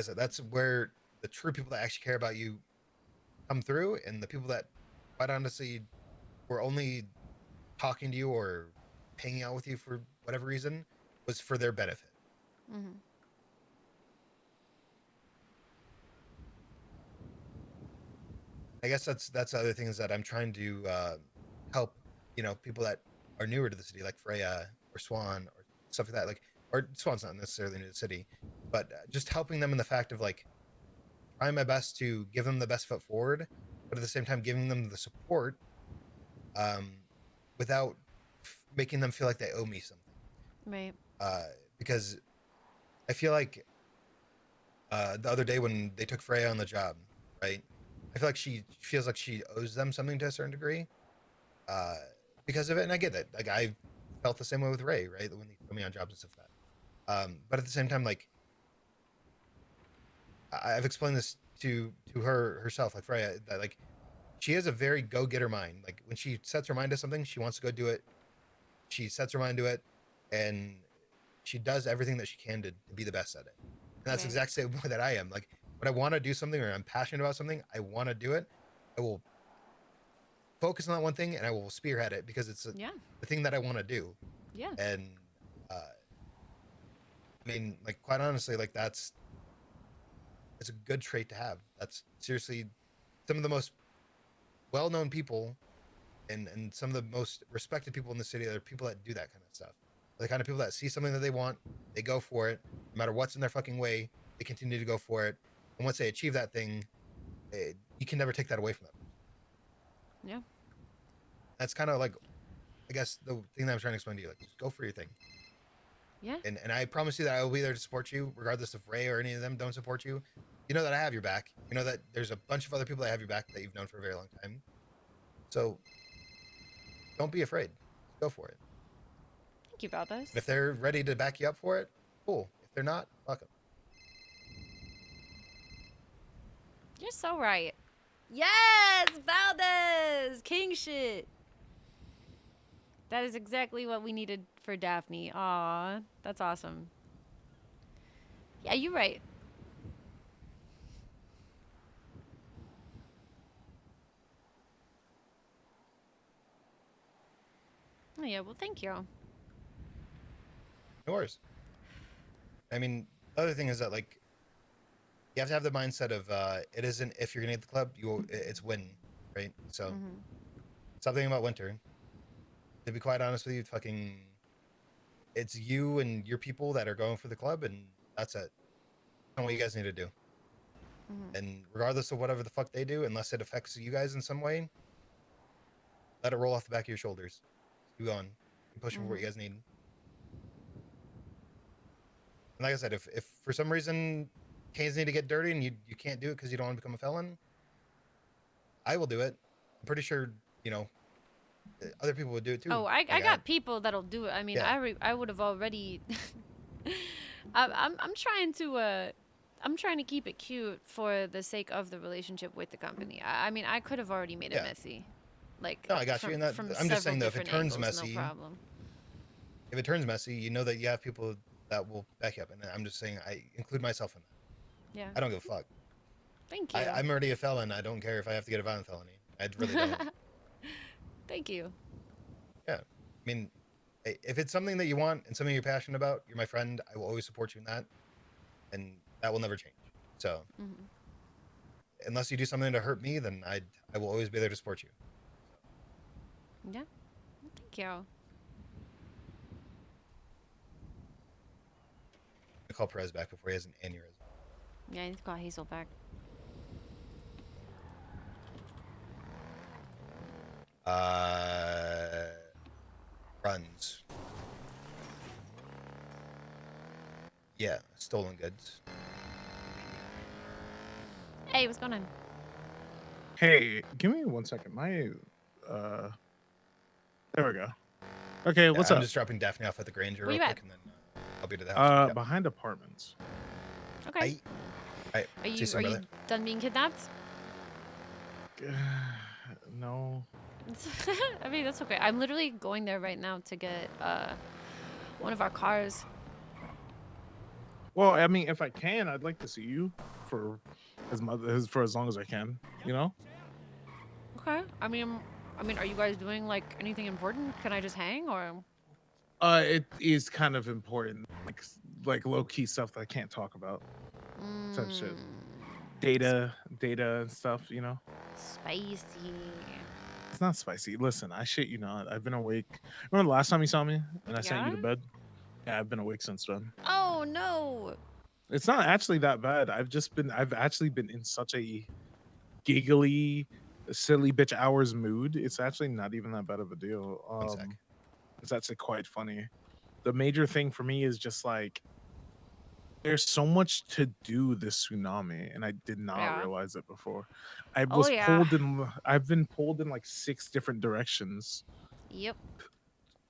said, that's where the true people that actually care about you come through, and the people that, quite honestly, were only talking to you or hanging out with you for whatever reason was for their benefit. Mhm. I guess that's the other thing, is that I'm trying to, help, people that are newer to the city, like Freya or Swan or stuff like that. Like, or Swan's not necessarily new to the city, but just helping them in the fact of, like, trying my best to give them the best foot forward, but at the same time giving them the support, um, without making them feel like they owe me something. Right. Uh, because I feel like, the other day when they took Freya on the job, right? I feel like she feels like she owes them something to a certain degree, uh, because of it, and I get it. Like, I felt the same way with Ray, right? When they put me on jobs and stuff like that. But at the same time, like, I've explained this to her herself, like Freya, that, like, she has a very go getter mind. Like, when she sets her mind to something, she wants to go do it. She sets her mind to it, and she does everything that she can to be the best at it. And that's the Right. exact same way that I am. Like, when I want to do something or I'm passionate about something, I want to do it. I will focus on that one thing, and I will spearhead it, because it's Yeah. the thing that I want to do. Yeah. And, I mean, like, quite honestly, like, it's a good trait to have. That's seriously some of the most well known people, and some of the most respected people in the city are people that do that kind of stuff. The kind of people that see something that they want, they go for it, no matter what's in their fucking way, they continue to go for it. And once they achieve that thing, you can never take that away from them. Yeah. That's kind of like, I guess, the thing that I'm trying to explain to you. Like, just go for your thing. Yeah. And I promise you that I will be there to support you, regardless if Ray or any of them don't support you. You know that I have your back. You know that there's a bunch of other people that have your back that you've known for a very long time. So don't be afraid. go for it. Thank you, Valdez. And if they're ready to back you up for it, cool. If they're not, fuck them. You're so right. Yes, Valdez, king shit. That is exactly what we needed for Daphne. Aw, that's awesome. Yeah, you're right. Oh, yeah, well, thank you. No worries. I mean, the other thing is that like you have to have the mindset of it isn't if you're gonna get the club, it's when, right? So something about winter. To be quite honest with you, fucking, it's you and your people that are going for the club, and that's it. That's what you guys need to do. And regardless of whatever the fuck they do, unless it affects you guys in some way, let it roll off the back of your shoulders. Keep going. Keep pushing for what you guys need. And like I said, if for some reason canes need to get dirty and you can't do it because you don't want to become a felon, I will do it. I'm pretty sure, you know, other people would do it too. Oh, I Like, got people that'll do it. I mean, Yeah. I would have already. I'm trying to I'm trying to keep it cute for the sake of the relationship with the company. I mean, I could have already made it Yeah. messy. Like, No, I got you. And that from I'm just several saying though, if it different turns angles, messy, no problem. if it turns messy, you know that you have people that will back you up. And I'm just saying, I include myself in that. Yeah. I don't give a fuck. Thank you. I'm already a felon. I don't care if I have to get a violent felony. I really don't. Thank you. Yeah. I mean, if it's something that you want and something you're passionate about, you're my friend. I will always support you in that. And that will never change. So unless you do something to hurt me, then I will always be there to support you. Yeah. Thank you. I call Perez back before he has an aneurysm. Yeah, I need to call Hazel back. Runs. Yeah, stolen goods. Hey, what's going on? Hey, give me 1 second. My, there we go. Okay, what's I'm up? just dropping Daphne off at the Granger Where real you quick, at? and then I'll be to the house. Behind apartments. Okay. Right. Are See you soon, brother. done being kidnapped? No. I mean, that's okay. I'm literally going there right now to get one of our cars. Well, I mean, if I can, I'd like to see you for for as long as I can. You know. Okay. I mean, are you guys doing like anything important? Can I just hang or? It is kind of important, like low key stuff that I can't talk about. Type shit. Data and stuff. You know. Spicy. It's not spicy. Listen, I shit you not. I've been awake. Remember the last time you saw me and I sent you to Yeah? bed? Yeah, I've been awake since then. Oh no. It's not actually that bad. I've actually been in such a giggly, silly bitch hours mood. It's actually not even that bad of a deal. 1 sec. It's actually quite funny. The major thing for me is just like there's so much to do this tsunami, and I did not Yeah. realize it before. I Oh, was yeah. pulled in. I've been pulled in like 6 different directions. Yep.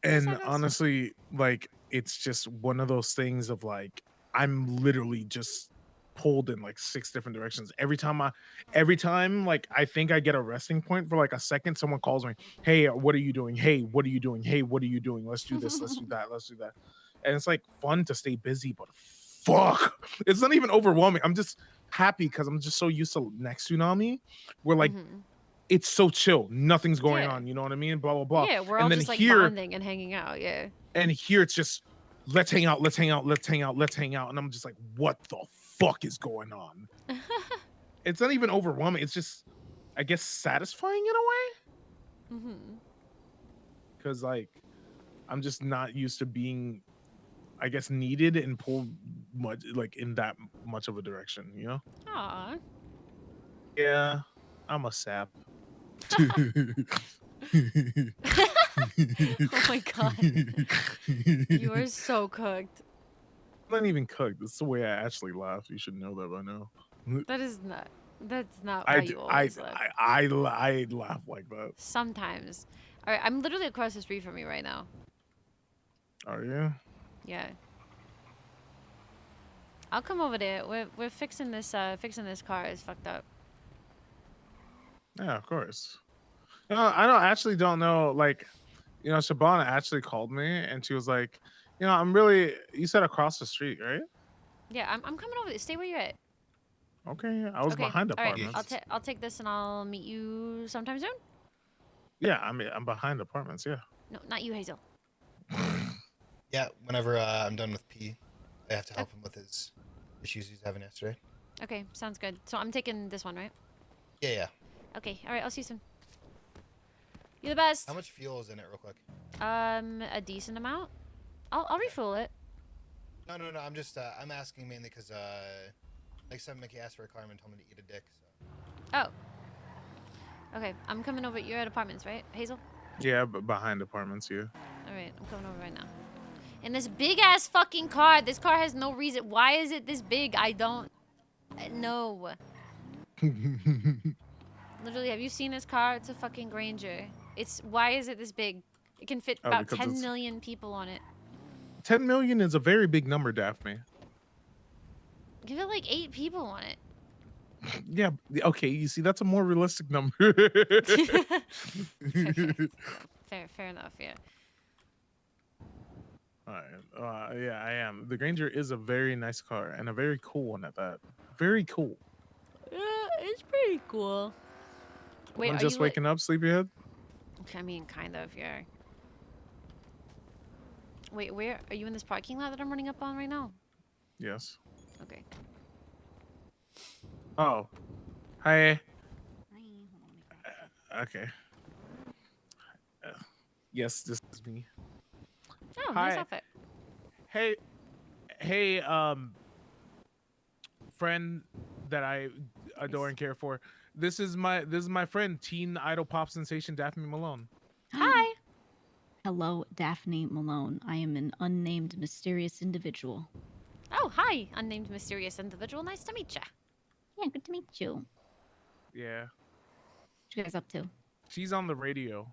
And Yes, honestly, like it's just one of those things of like I'm literally just pulled in like 6 different directions. Every time like I think I get a resting point for like a second, someone calls me, "Hey, what are you doing? Hey, what are you doing? Hey, what are you doing? Let's do this, let's do that, let's do that." And it's like fun to stay busy, but fuck. It's not even overwhelming. I'm just happy because I'm just so used to next tsunami where like it's so chill. Nothing's going Yeah. on. You know what I mean? Blah, blah, blah. Yeah, we're And all then just like here, bonding and hanging out. Yeah. and here it's just, let's hang out, let's hang out, let's hang out, let's hang out. And I'm just like, what the fuck is going on? It's not even overwhelming. It's just, I guess, satisfying in a way. Because like, I'm just not used to being, I guess, needed and pulled much like in that much of a direction, you know? Aw. Yeah, I'm a sap. Oh my god. You are so cooked. I'm not even cooked. That's the way I actually laugh. You should know that by now. That's not I how do, you always laugh. I laugh like that. Sometimes. All right, I'm literally across the street from you right now. Are you? Yeah. I'll come over there. We're fixing this car. It's fucked up. Yeah, of course. I don't know. Like, Shabana actually called me and she was like, I'm really. You said across the street, right? Yeah, I'm coming over. Stay where you're at. Okay, I was Okay. behind All right. apartments. I'll take this and I'll meet you sometime soon. Yeah, I'm behind apartments. Yeah. No, not you, Hazel. Yeah, whenever I'm done with P, I have to help him with his issues he's having yesterday. Okay, sounds good. So I'm taking this one, right? Yeah, yeah. Okay. All right. I'll see you soon. You're the best. How much fuel is in it, real quick? A decent amount. I'll refill it. No. I'm just I'm asking mainly because like some Mickey asked for a car and told me to eat a dick. So. Oh. Okay. I'm coming over. You're at apartments, right, Hazel? Yeah, but behind apartments. Yeah. All right. I'm coming over right now. In this big ass fucking car. This car has no reason. Why is it this big? I don't know. Literally, have you seen this car? It's a fucking Granger. Why is it this big? It can fit about because 10 it's- million people on it. 10 million is a very big number, Daphne. Give it like 8 people on it. Yeah. Okay. You see, that's a more realistic number. Fair enough, yeah. All right. Yeah, I am. The Granger is a very nice car and a very cool one at that. Very cool. Yeah, it's pretty cool. Wait, I'm are just you waking up, sleepyhead. I mean, kind of, yeah. Wait, where are you in this parking lot that I'm running up on right now? Yes. Okay. Oh. Hi. Hi. Okay. Yes, this is me. Oh, nice Hi. outfit. Hey, friend that I adore and care for. This is my friend, teen idol pop sensation Daphne Malone. Hi. Hello, Daphne Malone. I am an unnamed mysterious individual. Oh, hi, unnamed mysterious individual. Nice to meet ya. Yeah, good to meet you. Yeah. What you guys up to? She's on the radio.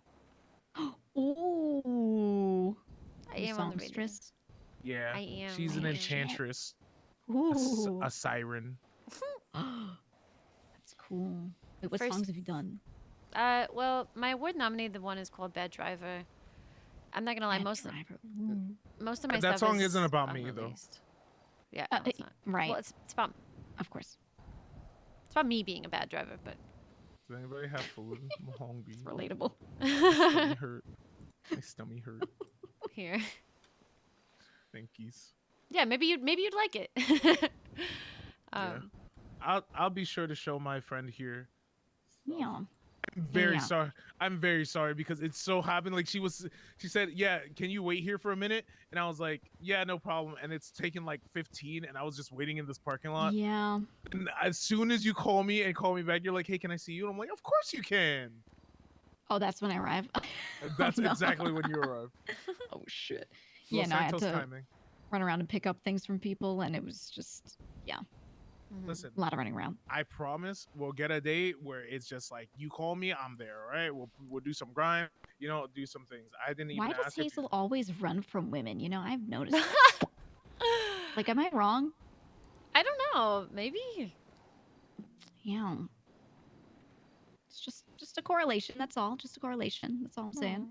Ooh. I You am on the radio. songstress? Yeah. I am. She's an I am. enchantress. Ooh. A siren. That's cool. Wait, what First- songs have you done? Well, my award nominated one is called Bad Driver. I'm not gonna lie, Bad most Driver. Ooh. of my That stuff song isn't about me, though. unreleased. Yeah, no, it's not. Right. Well, it's about Of course. me being a bad driver, but Does anybody have food? I'm hungry. It's relatable. My stomach hurt. My stomach hurt. here. Thank yous. Yeah, maybe you'd like it. Yeah. I'll be sure to show my friend here. Yeah. I'm very Yeah. sorry. I'm very sorry because it so happened. Like she said, yeah, can you wait here for a minute? And I was like, yeah, no problem. And it's taken like 15, and I was just waiting in this parking lot. Yeah. And as soon as you call me back, you're like, hey, can I see you? And I'm like, of course you can. Oh, that's when I arrive. That's no. exactly when you arrive. Oh shit. Los Yeah, no, I had Santos to timing. run around and pick up things from people, and it was just Mhm. Listen, a lot of running around. I promise we'll get a date where it's just like you call me, I'm there. All right, we'll do some grind, do some things. I didn't even Why does ask if Hazel you... always run from women? I've noticed. Like, am I wrong? I don't know. Maybe. Yeah. It's just a correlation. That's all. Just a correlation. That's all I'm saying.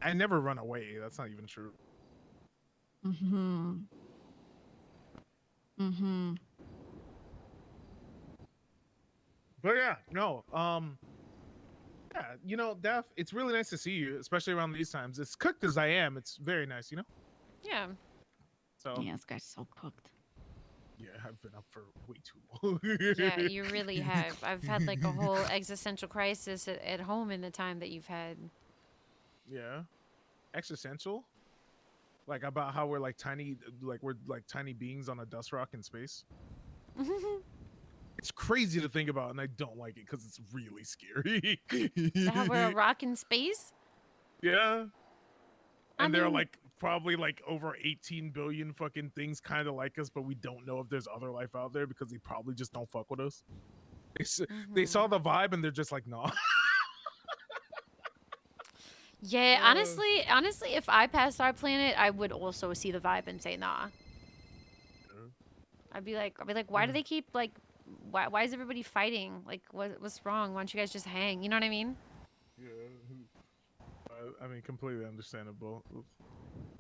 I never run away. That's not even true. Mm-hmm. Mm-hmm. But yeah, no. Yeah, Daph, it's really nice to see you, especially around these times. As cooked as I am, it's very nice, Yeah. So Yeah, this guy's so cooked. yeah, I've been up for way too long. Yeah, you really have. I've had like a whole existential crisis at home in the time that you've had. Yeah. Existential? Like about how we're like tiny beings on a dust rock in space. It's crazy to think about, and I don't like it because it's really scary. How we're a rock in space? Yeah. I And there are mean- like probably like over 18 billion fucking things kind of like us, but we don't know if there's other life out there because they probably just don't fuck with us. They saw the vibe and they're just like, nah. Yeah, honestly, if I passed our planet, I would also see the vibe and say nah. I'd be like, why do they keep like, why is everybody fighting? Like, what's wrong? Why don't you guys just hang? You know what I mean? Yeah. I mean, completely understandable.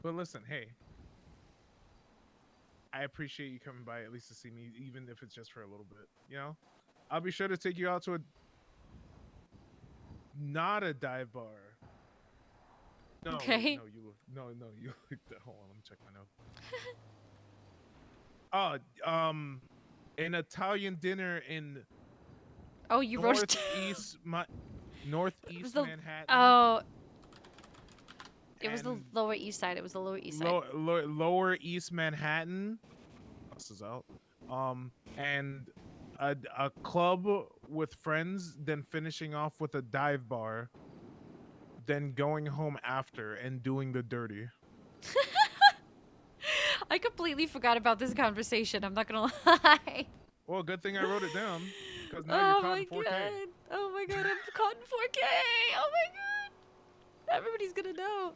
But listen, hey, I appreciate you coming by at least to see me, even if it's just for a little bit. You know, I'll be sure to take you out to a not a dive bar. No, wait, Okay. no, you hold on, let me check my notes. An Italian dinner in Oh, you wrote. northeast It was northeast the. Manhattan Oh, it was the and Lower East Side. It was the Lower East Side. lower East Manhattan. This is out. And a club with friends, then finishing off with a dive bar, then going home after and doing the dirty. I completely forgot about this conversation. I'm not gonna lie. Well, good thing I wrote it down because now you're Oh caught in my 4K. god. Oh my god, I'm caught in 4K. Oh my god. Everybody's gonna know.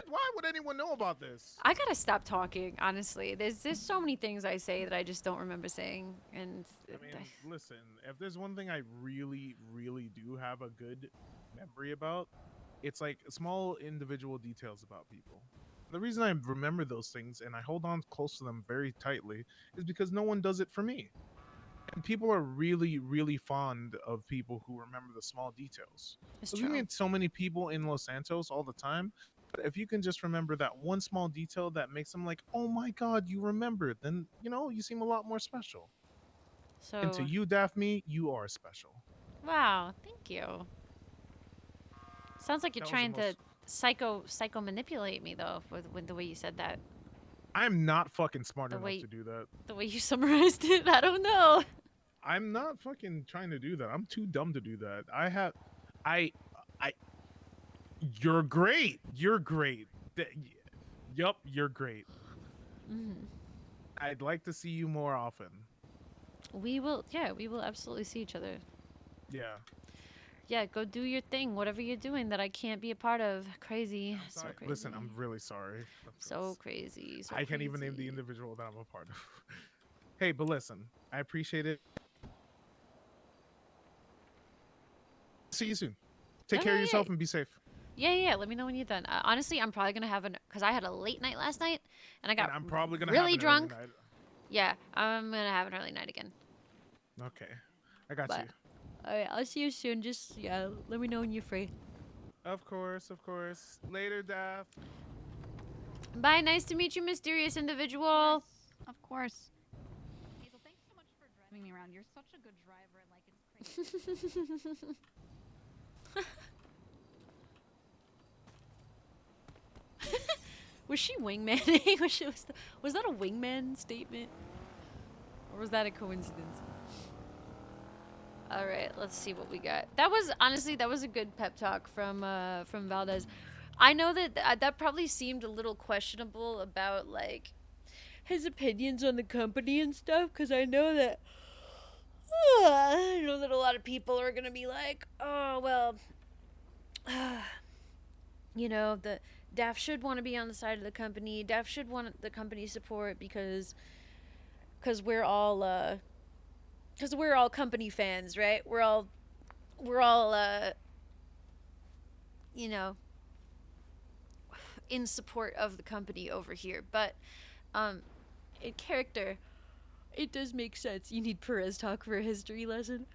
Why would anyone know about this? I gotta stop talking, honestly. There's so many things I say that I just don't remember saying, and I mean, listen, if there's one thing I really, really do have a good memory about, it's like small individual details about people. The reason I remember those things and I hold on close to them very tightly is because no one does it for me. And people are really, really fond of people who remember the small details. it's Because we true. meet so many people in Los Santos all the time. But if you can just remember that one small detail that makes them like, oh my God, you remembered, then, you know, you seem a lot more special. And to So, you, Daphne, you are special. wow, thank you. Sounds like you're That was the trying to most. psycho manipulate me though, with the way you said that, I'm not fucking smart the enough way to do that. the way you summarized it. I don't know. I'm not fucking trying to do that. I'm too dumb to do that. I, I. You're great. You're great. Yup, you're great. Mhm. I'd like to see you more often. We will, yeah, we will absolutely see each other. Yeah. Yeah, go do your thing, whatever you're doing that I can't be a part of. Crazy, I'm so sorry. crazy. Listen, I'm really sorry. So crazy, so I can't even name the crazy. individual that I'm a part of. Hey, but listen, I appreciate it. See you soon. Take care of Okay, yourself and be safe. yeah. Let me know when you're done. Honestly, I'm probably gonna have because I had a late night last night and I got And I'm probably gonna really have an early drunk. night. Yeah, I'm gonna have an early night again. Okay, I got But you. alright, I'll see you soon. Just yeah, let me know when you're free. Of course, of course. Later, Daph. Bye. Nice to meet you, mysterious individual. Of course. Hazel, thanks so much for driving me around. You're such a good driver. Like, it's crazy. Was she wingmaning? Was that a wingman statement? Or was that a coincidence? All right, let's see what we got. That was honestly a good pep talk from Valdez. I know that that probably seemed a little questionable about like his opinions on the company and stuff cuz I know that a lot of people are going to be like, "Oh, well, you know, the DAF should want to be on the side of the company. DAF should want the company support because we're all company fans, right? We're all you know, in support of the company over here. But in character, it does make sense. You need Perez talk for a history lesson.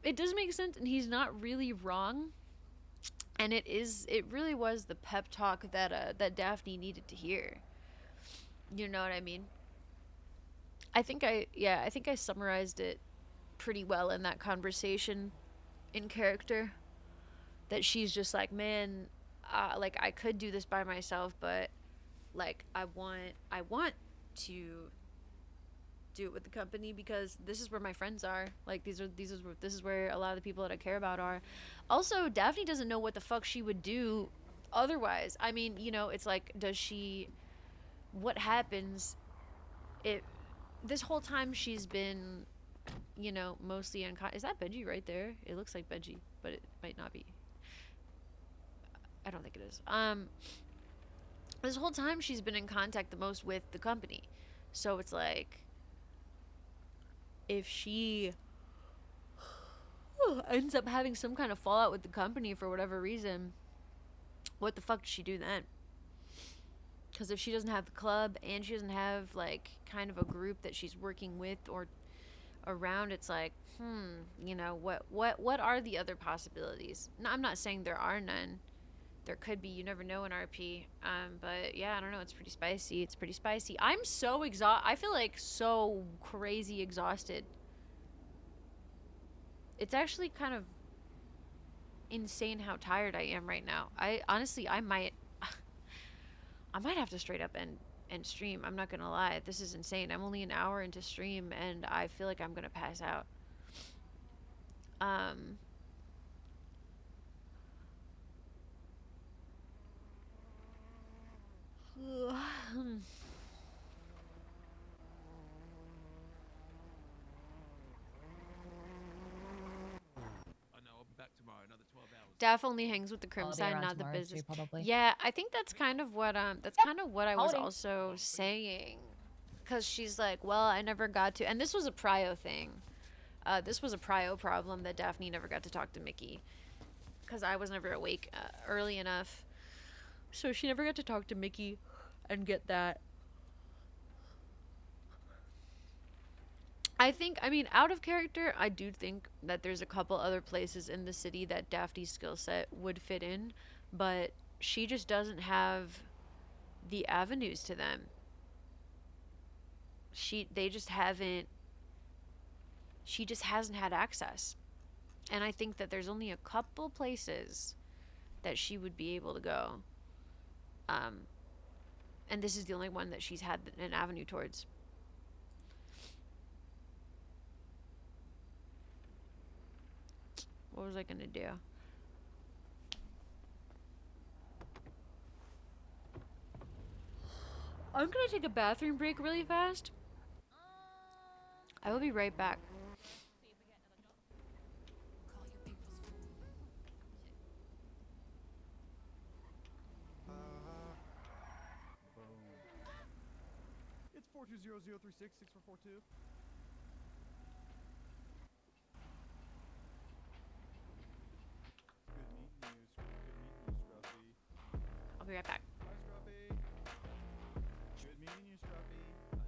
It does make sense, and he's not really wrong. And it really was the pep talk that Daphne needed to hear. You know what I mean? I think I summarized it pretty well in that conversation in character. That she's just like, man, like I could do this by myself, but like I want to do it with the company because this is where my friends are. Like this is where a lot of the people that I care about are. Also, Daphne doesn't know what the fuck she would do otherwise. I mean, you know, it's like, what happens if this whole time she's been you know, mostly in is that Benji right there? It looks like Benji, but it might not be. I don't think it is. This whole time she's been in contact the most with the company. So it's like, if she ends up having some kind of fallout with the company for whatever reason, what the fuck does she do then? Because if she doesn't have the club and she doesn't have like kind of a group that she's working with or around, it's like, you know, what are the other possibilities? No, I'm not saying there are none. There could be. You never know in RP. But yeah, I don't know. It's pretty spicy. It's pretty spicy. I'm so exhausted. I feel like so crazy exhausted. It's actually kind of insane how tired I am right now. I honestly, I might have to straight up and stream. I'm not gonna lie. This is insane. I'm only an hour into stream and I feel like I'm gonna pass out. Daph only hangs with the crim Holiday side, around not the tomorrow too, business. probably. Yeah, I think that's kind of what I was Holiday. also saying, because she's like, well, I never got to, and this was a prio thing. This was a prio problem that Daphne never got to talk to Mickey, because I was never awake early enough, so she never got to talk to Mickey and get that. I mean, out of character, I do think that there's a couple other places in the city that Daphne's skill set would fit in, but she just doesn't have the avenues to them. They just haven't, she just hasn't had access. And I think that there's only a couple places that she would be able to go. And this is the only one that she's had an avenue towards. What was I gonna do? I'm gonna take a bathroom break really fast. I will be right back. It's 420-036-6442. I'll be right back. Hi, Scruffy. Good meeting you, Scruffy.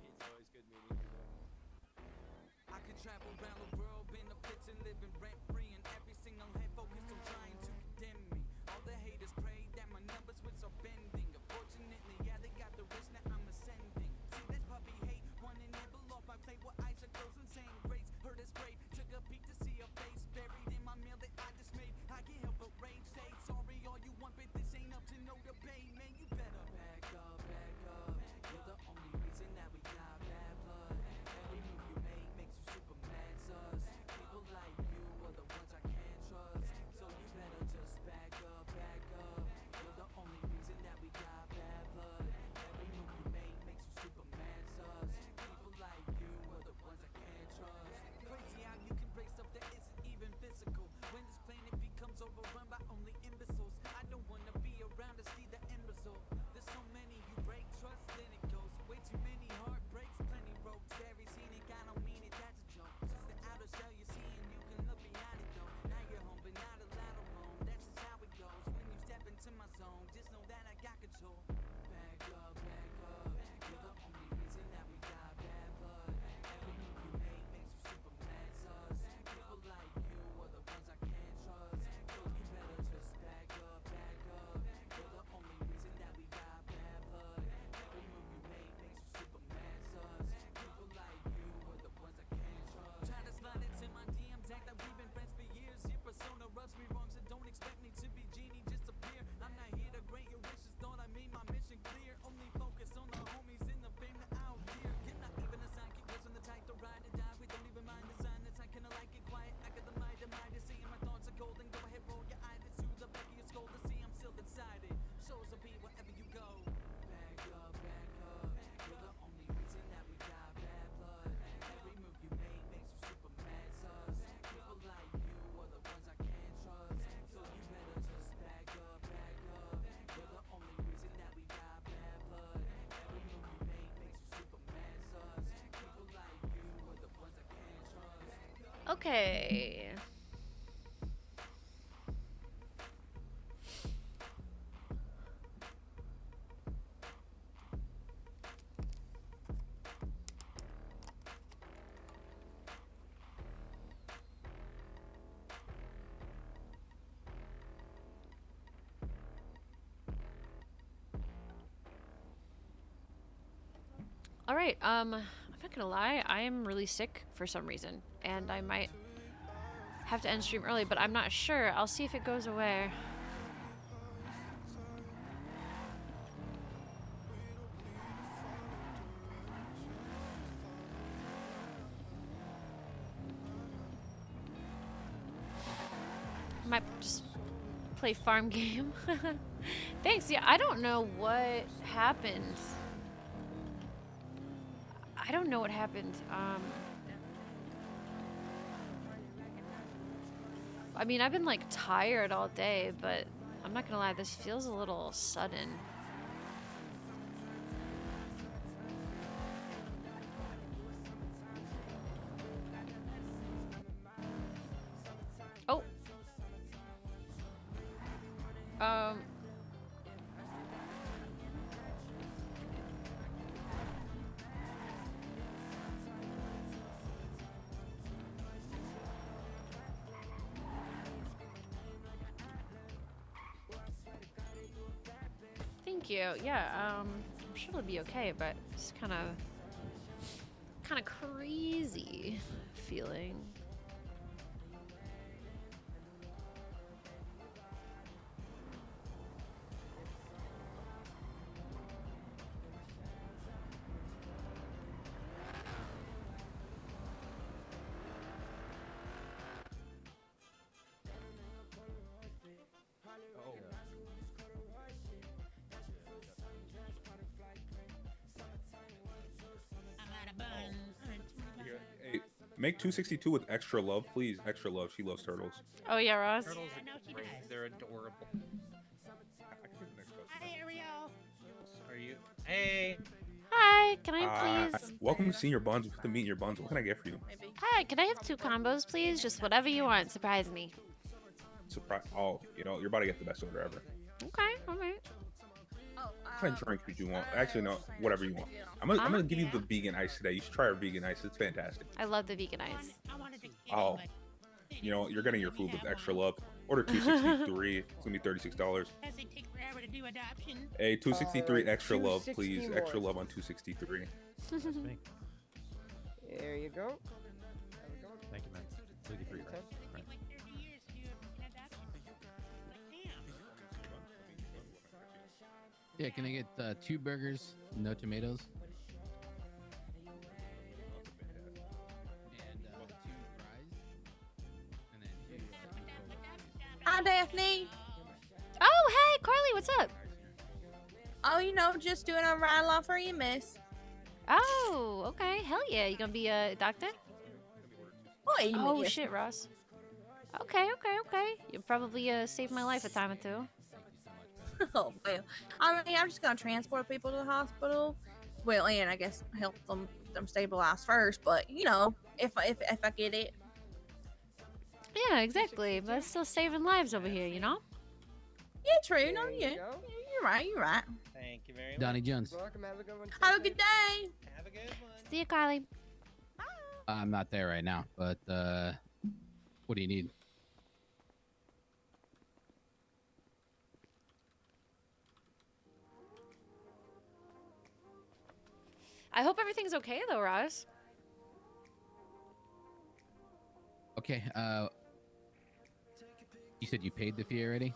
It's always good meeting you. I could travel around the world, benefits and living rent free, and every single head focused on trying to condemn me. All the haters pray that my numbers would start bending. Unfortunately, yeah, they got the risk, now I'm ascending. See this puppy hate, wanna nibble off my plate with eyes are closed and saying grace. Heard it's great, took a peek to see her face buried in my meal that I just made. I can't help but rage, say sorry all you want, but this ain't up to no debate. Man, you better back up, back up. You're the only reason that we got bad blood. Every move you make makes you super mad, sus. People like you are the Okay. All right. I'm not gonna lie. I am really sick for some reason, and I might have to end stream early, but I'm not sure. I'll see if it goes away. Might just play farm game. Thanks. Yeah, I don't know what happened. I don't know what happened. I mean, I've been like tired all day, but I'm not gonna lie, this feels a little sudden. Oh. Thank you. Yeah, I'm sure it'll be okay, but it's kind of crazy feeling. Hey, make 262 with extra love, please. Extra love. She loves turtles. Oh yeah, Ross. Turtles are great. They're adorable. I can take the next question. Hi, Ariel. Are you? Hey. Hi, can I please? Welcome to Senior Buns. To meet your buns. What can I get for you? Hi, can I have 2 combos, please? Just whatever you want. Surprise me. Surprise! Oh, you know you're about to get the best order ever. Okay, all right. What kind of drink did you want? Actually, no. Whatever you want. I'm gonna give you the vegan ice today. You should try our vegan ice. It's fantastic. I love the vegan ice. Oh, you know you're getting your food with extra love. Order 263. It's gonna be $36. Hey, 263 extra love, please. Extra love on 263. That's me. There you go. Thank you, man. 33, right? Right. Yeah, can I get 2 burgers, no tomatoes? And 2 fries? And then 2 Hi, Daphne. Oh, hey, Carly, what's up? Oh, you know, just doing a ride along for you, miss. Oh, okay. Hell yeah. You gonna be a doctor? Oh, yes. shit, Ross. Okay. You probably saved my life a time or 2. Oh, well. I mean, I'm just going to transport people to the hospital. Well, and I guess help them stabilize first. But, you know, if I get it. Yeah, exactly. But it's still saving lives over here, you know? Yeah, true. No, yeah. You're right. Thank you very much. Donnie Jones. Welcome. Have a good one. Have a good day. Have a good one. See you, Carly. I'm not there right now, but what do you need? I hope everything's okay, though, Ross. Okay, you said you paid the fee already?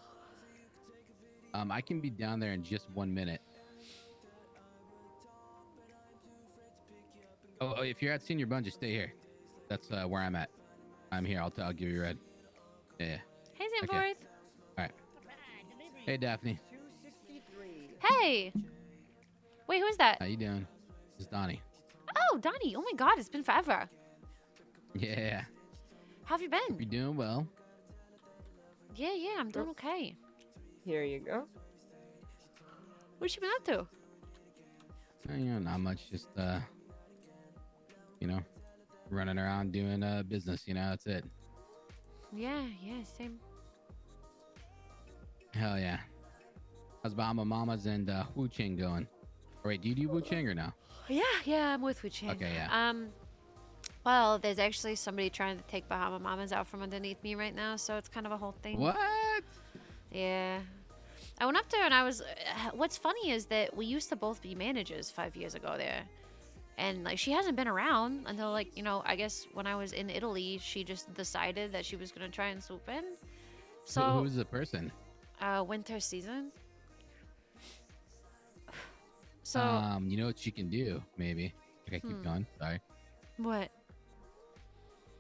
I can be down there in just 1 minute. Oh, if you're at Senior Bun, just stay here. That's where I'm at. I'm here. I'll give you a ride. Yeah. Hey, Zanforth. Okay. All right. Hey, Daphne. Hey. Wait, who is that? How you doing? It's Donnie. Oh, Donnie. Oh my God, it's been forever. Yeah. How have you been? You doing well? Yeah, I'm doing okay. Here you go. What you been up to? You know, not much. Just you know, running around doing business. You know, that's it. Yeah, yeah, same. Hell yeah. How's Bahama Mamas and Wu Ching going? Or wait, do you do Wu Ching or no? Yeah, yeah, I'm with Wu Chang. Okay, yeah. Well, there's actually somebody trying to take Bahama Mamas out from underneath me right now, so it's kind of a whole thing. What? Yeah. I went up there and I was. What's funny is that we used to both be managers 5 years ago there. And, like, she hasn't been around until, like, you know, I guess when I was in Italy, she just decided that she was going to try and swoop in. So. Who's the person? Winter season. So. You know what she can do, maybe. Okay, keep going. Sorry. What?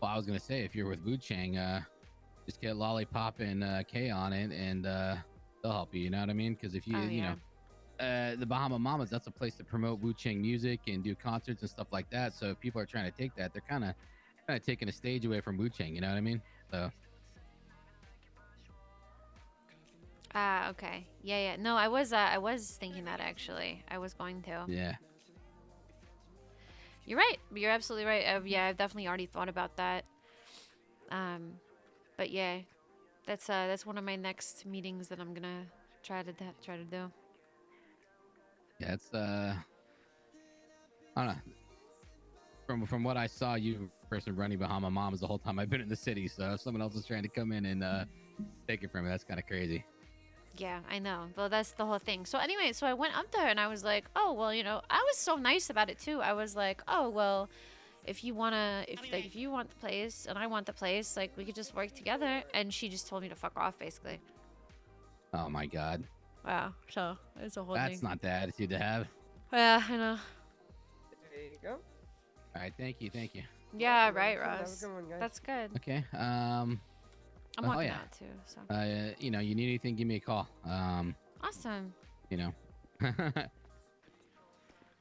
Well, I was gonna say, if you're with Wu Chang, just get Lollipop and K on it, and they'll help you. You know what I mean? Because if you, you know, the Bahama Mamas, that's a place to promote Wu Chang music and do concerts and stuff like that. So if people are trying to take that, they're kind of taking a stage away from Wu Chang. You know what I mean? So. Okay. Yeah. No, I was thinking that actually. I was going to. Yeah. You're right. You're absolutely right. Yeah, I've definitely already thought about that. But yeah, that's one of my next meetings that I'm gonna try to do. Yeah, it's I don't know. From what I saw, you person running Bahama Mamas the whole time I've been in the city. So if someone else is trying to come in and take it from me, that's kind of crazy. Yeah, I know. Well, that's the whole thing. So anyway, so I went up there and I was like, oh, well, you know, I was so nice about it too. I was like, oh, well, if you want the place and I want the place, like, we could just work together. And she just told me to fuck off, basically. Oh my God. Wow. So it's a whole thing. That's not the attitude to have. Yeah, I know. There you go. All right, thank you. Yeah, right, Have a Ross. good one, guys. That's good. Okay. I'm well, walking yeah. out too, so. You know, you need anything, give me a call. Awesome. You know.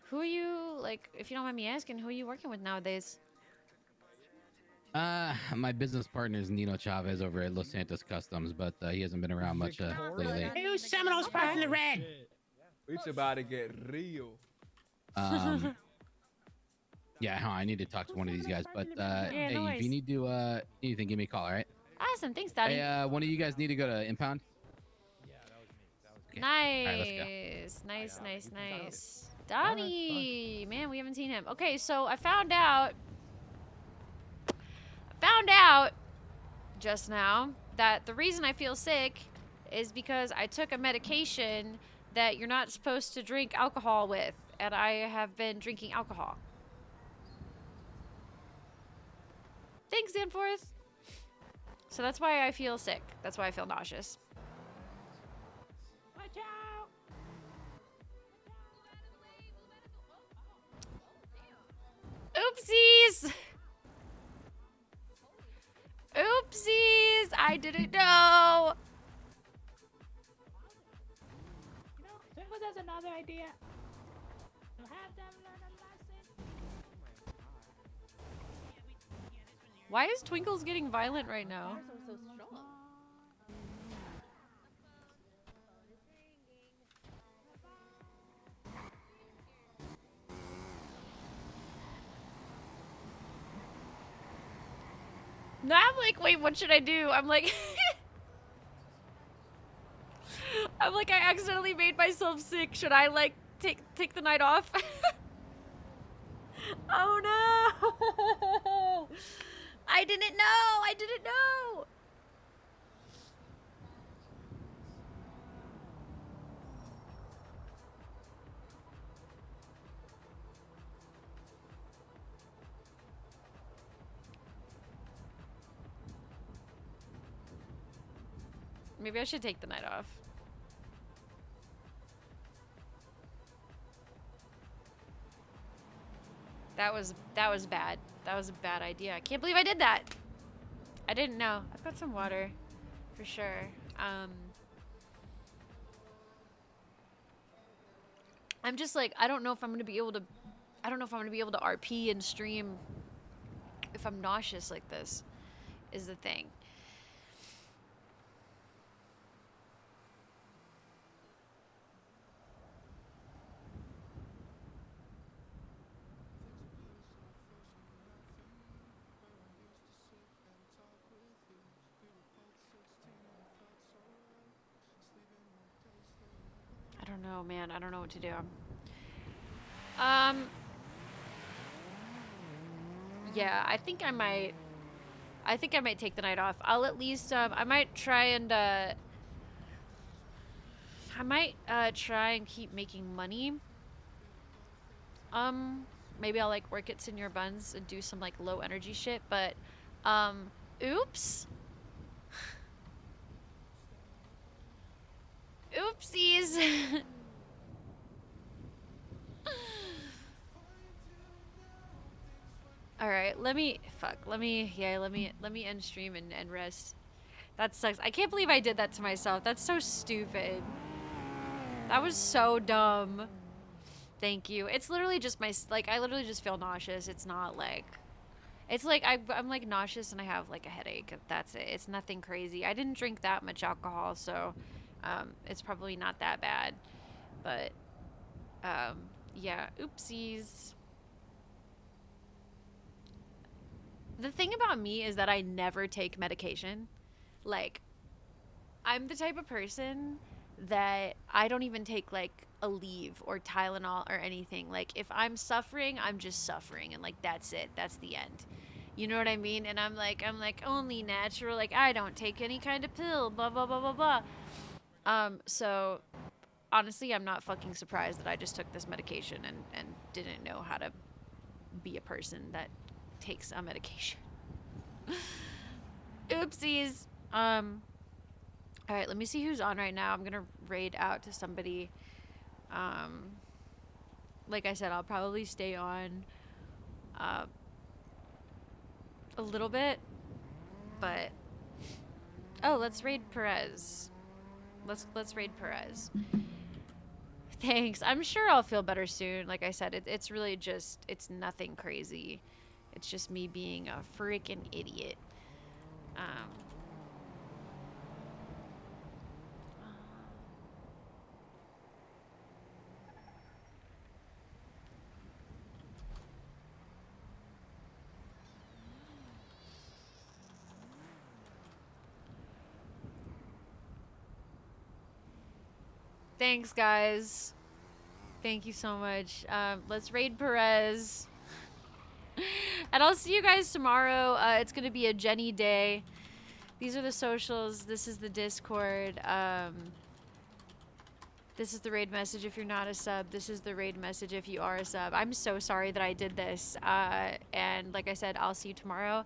Who are you, like, if you don't mind me asking, who are you working with nowadays? My business partner is Nino Chavez over at Los Santos Customs, but he hasn't been around much lately. Who's Seminoles parked in the red? It's about to get real. Yeah, I need to talk to one of these guys, but hey, no if worries. you need to anything, give me a call, all right? Awesome. Thanks, Daddy. Hey, one of you guys need to go to impound? Nice. All right, let's go. Nice. Donnie, man, we haven't seen him. Okay, so I found out just now that the reason I feel sick is because I took a medication that you're not supposed to drink alcohol with, and I have been drinking alcohol. Thanks, Danforth. So that's why I feel sick. That's why I feel nauseous. Watch out! Oopsies! Oopsies! I didn't know! You know, Twinkle has another idea. To have them learn a lesson. Why is Twinkles getting violent right now? Now I'm like, wait, what should I do? I'm like, I accidentally made myself sick. Should I like take the night off? Oh no! I didn't know. Maybe I should take the night off. That was bad. That was a bad idea. I can't believe I did that. I didn't know. I've got some water for sure. I'm just like, I don't know if I'm gonna be able to RP and stream if I'm nauseous like this, is the thing. Oh man, I don't know what to do. Yeah, I think I might take the night off. I'll at least I might try and try and keep making money. Maybe I'll like work at Senior Buns and do some like low energy shit, but oops. Oopsies. All right, let me end stream and rest. That sucks. I can't believe I did that to myself. That's so stupid. That was so dumb. Thank you. It's literally just I literally just feel nauseous. It's not like, it's like I'm like nauseous and I have like a headache. That's it. It's nothing crazy. I didn't drink that much alcohol, so it's probably not that bad. But yeah, oopsies. The thing about me is that I never take medication. Like, I'm the type of person that I don't even take like Aleve or Tylenol or anything. Like, if I'm suffering, I'm just suffering, and like that's it. That's the end. You know what I mean? And I'm like only natural. Like, I don't take any kind of pill. Blah blah blah blah blah. So honestly, I'm not fucking surprised that I just took this medication and didn't know how to be a person that takes a medication. Oopsies. All right, let me see who's on right now. I'm gonna raid out to somebody. Like I said, I'll probably stay on a little bit, but oh, let's raid Perez. Let's raid Perez. Thanks. I'm sure I'll feel better soon. Like I said, it's really just, it's nothing crazy. It's just me being a freaking idiot. Thanks, guys. Thank you so much. Let's raid Perez. And I'll see you guys tomorrow. It's going to be a Jenny day. These are the socials. This is the Discord. This is the raid message if you're not a sub. This is the raid message if you are a sub. I'm so sorry that I did this. And like I said, I'll see you tomorrow.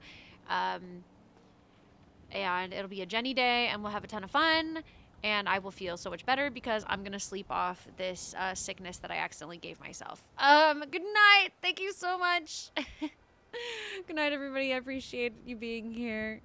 And it'll be a Jenny day, and we'll have a ton of fun. And I will feel so much better because I'm going to sleep off this sickness that I accidentally gave myself. Good night. Thank you so much. Good night, everybody. I appreciate you being here.